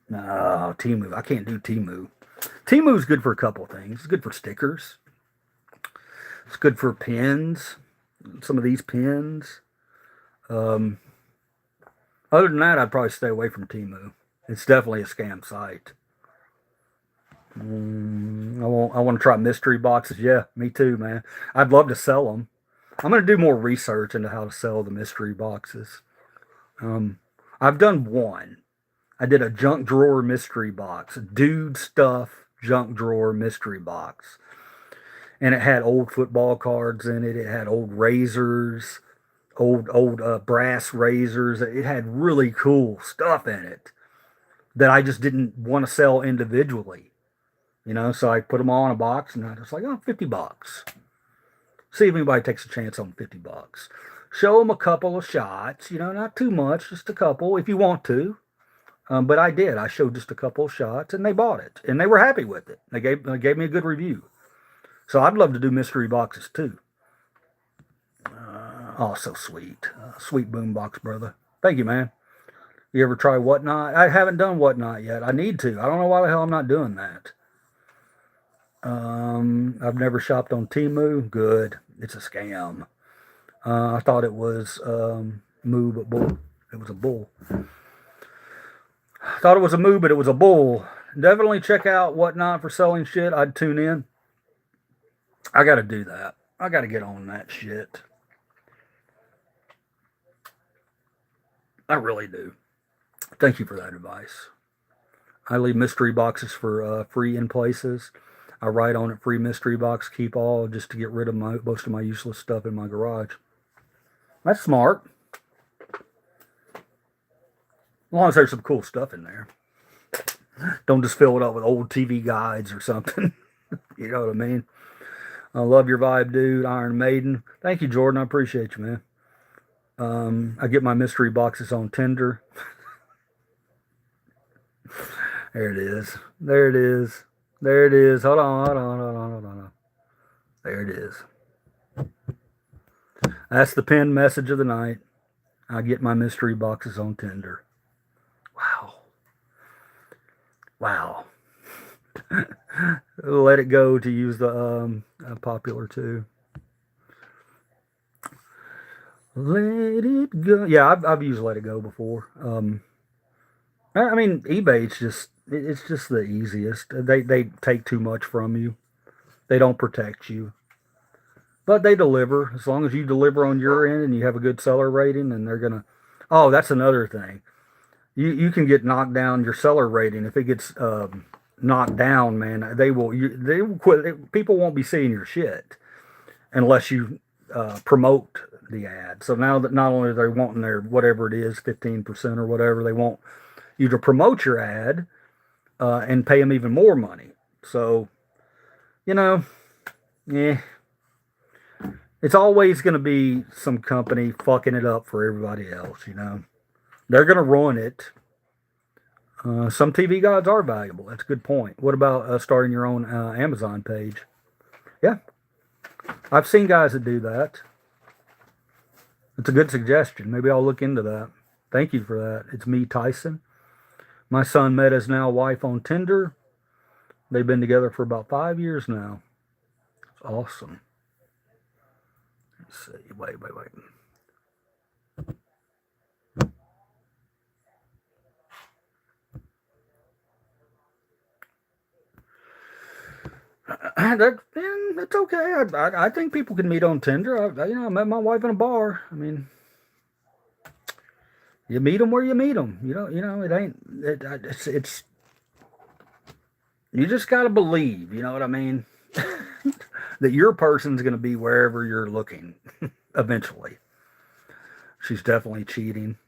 No, Temu. I can't do Temu. Temu's good for a couple things. It's good for stickers. It's good for pins. Some of these pins. Other than that, I'd probably stay away from Temu. It's definitely a scam site. I want to try mystery boxes. Yeah, me too, man. I'd love to sell them. I'm going to do more research into how to sell the mystery boxes. I've done one. I did a junk drawer mystery box, dude stuff junk drawer mystery box. And it had old football cards in it. It had old razors, old brass razors. It had really cool stuff in it that I just didn't want to sell individually. You know, so I put them all in a box and I was like, oh, $50. See if anybody takes a chance on $50. Show them a couple of shots, you know, not too much, just a couple if you want to. But I did. I showed just a couple of shots and they bought it and they were happy with it. They gave me a good review. So I'd love to do mystery boxes too. Oh, so sweet. Sweet boombox, brother. Thank you, man. You ever try Whatnot? I haven't done Whatnot yet. I need to. I don't know why the hell I'm not doing that. I've never shopped on Temu. Good. It's a scam. I thought it was moo, but bull. It was a bull. I thought it was a moo, but it was a bull. Definitely check out Whatnot for selling shit. I'd tune in. I got to do that. I got to get on that shit. I really do. Thank you for that advice. I leave mystery boxes for free in places. I write on it, free mystery box, keep all, just to get rid of most of my useless stuff in my garage. That's smart. As long as there's some cool stuff in there. Don't just fill it up with old TV guides or something. You know what I mean? I love your vibe, dude. Iron Maiden. Thank you, Jordan. I appreciate you, man. I get my mystery boxes on Tinder. There it is. There it is. There it is. Hold on. There it is. That's the pinned message of the night. I get my mystery boxes on Tinder. Wow. Let It Go, to use the popular too. Let It Go. Yeah, I've used Let It Go before. I mean, eBay, it's just the easiest. They take too much from you. They don't protect you. But they deliver. As long as you deliver on your end and you have a good seller rating, and they're gonna. Oh, that's another thing. You can get knocked down your seller rating if it gets knocked down, man. They will quit. People won't be seeing your shit unless you promote the ad. So now that not only are they wanting their whatever it is, 15% or whatever, they want you to promote your ad and pay them even more money. So, yeah, it's always going to be some company fucking it up for everybody else, They're going to ruin it. Some TV guides are valuable. That's a good point. What about starting your own Amazon page? Yeah. I've seen guys that do that. It's a good suggestion. Maybe I'll look into that. Thank you for that. It's me, Tyson. My son met his now wife on Tinder. They've been together for about 5 years now. It's awesome. Let's see. Wait. That's okay. I think people can meet on Tinder. I met my wife in a bar. I mean, you meet them where you meet them. It ain't. It's you just got to believe. You know what I mean? That your person's going to be wherever you're looking eventually. She's definitely cheating.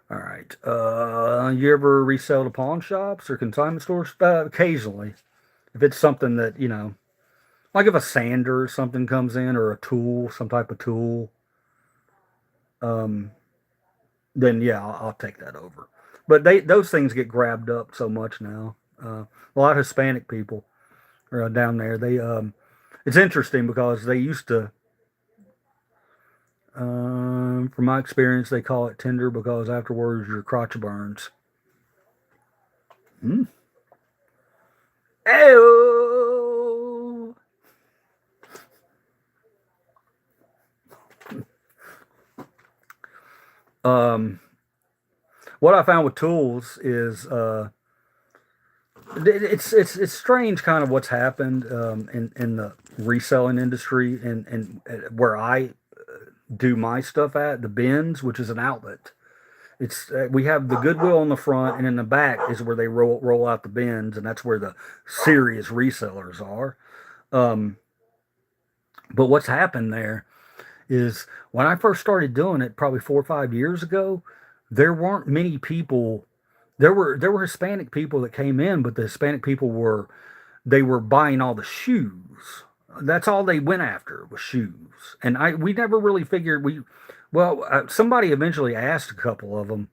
All right. You ever resell to pawn shops or consignment stores? Occasionally. If it's something that, like if a sander or something comes in or a tool, some type of tool, then yeah, I'll take that over. But those things get grabbed up so much now. A lot of Hispanic people are down there. It's interesting because they used to, from my experience, they call it Tinder because afterwards your crotch burns. Ew. What I found with tools is it's strange kind of what's happened in the reselling industry and where I do my stuff at the bins, which is an outlet. It's we have the Goodwill on the front, and in the back is where they roll out the bins, and that's where the serious resellers are. But what's happened there is when I first started doing it, probably 4 or 5 years ago, there weren't many people. There were Hispanic people that came in, but the Hispanic people were buying all the shoes. That's all they went after was shoes, and we never really figured somebody eventually asked a couple of them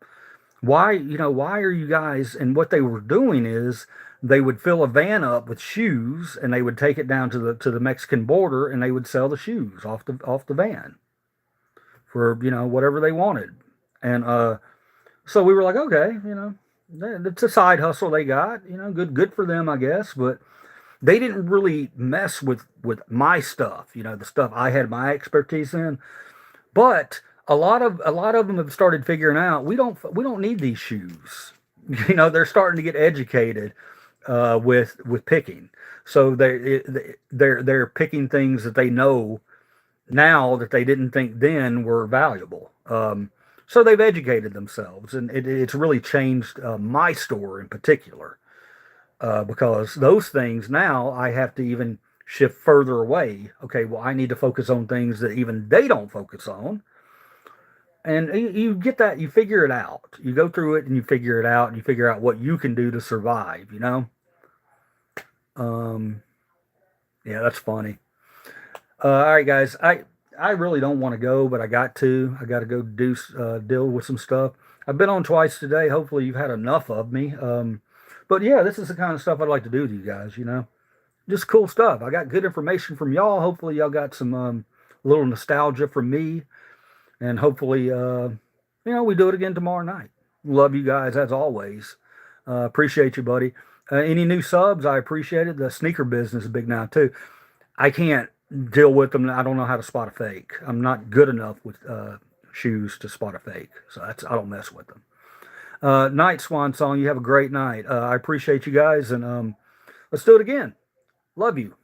why are you guys, and what they were doing is they would fill a van up with shoes and they would take it down to the Mexican border and they would sell the shoes off the van for whatever they wanted, and so we were like, okay, it's a side hustle they got, good for them, I guess, but they didn't really mess with my stuff, the stuff I had my expertise in. But a lot of them have started figuring out we don't need these shoes. They're starting to get educated with picking. So they're picking things that they know now that they didn't think then were valuable. So they've educated themselves, and it's really changed my store in particular. Because those things now I have to even shift further away. Okay, well, I need to focus on things that even they don't focus on. And you get that, you figure it out. You go through it and you figure it out, and you figure out what you can do to survive, Yeah, that's funny. All right, guys, I really don't want to go, but I got to. I got to go deal with some stuff. I've been on twice today. Hopefully you've had enough of me. But yeah, this is the kind of stuff I'd like to do to you guys, Just cool stuff. I got good information from y'all. Hopefully y'all got some little nostalgia from me. And hopefully, we do it again tomorrow night. Love you guys as always. Appreciate you, buddy. Any new subs, I appreciate it. The sneaker business is big now, too. I can't deal with them. I don't know how to spot a fake. I'm not good enough with shoes to spot a fake. So I don't mess with them. Night, Swan Song. You have a great night. I appreciate you guys, and let's do it again. Love you.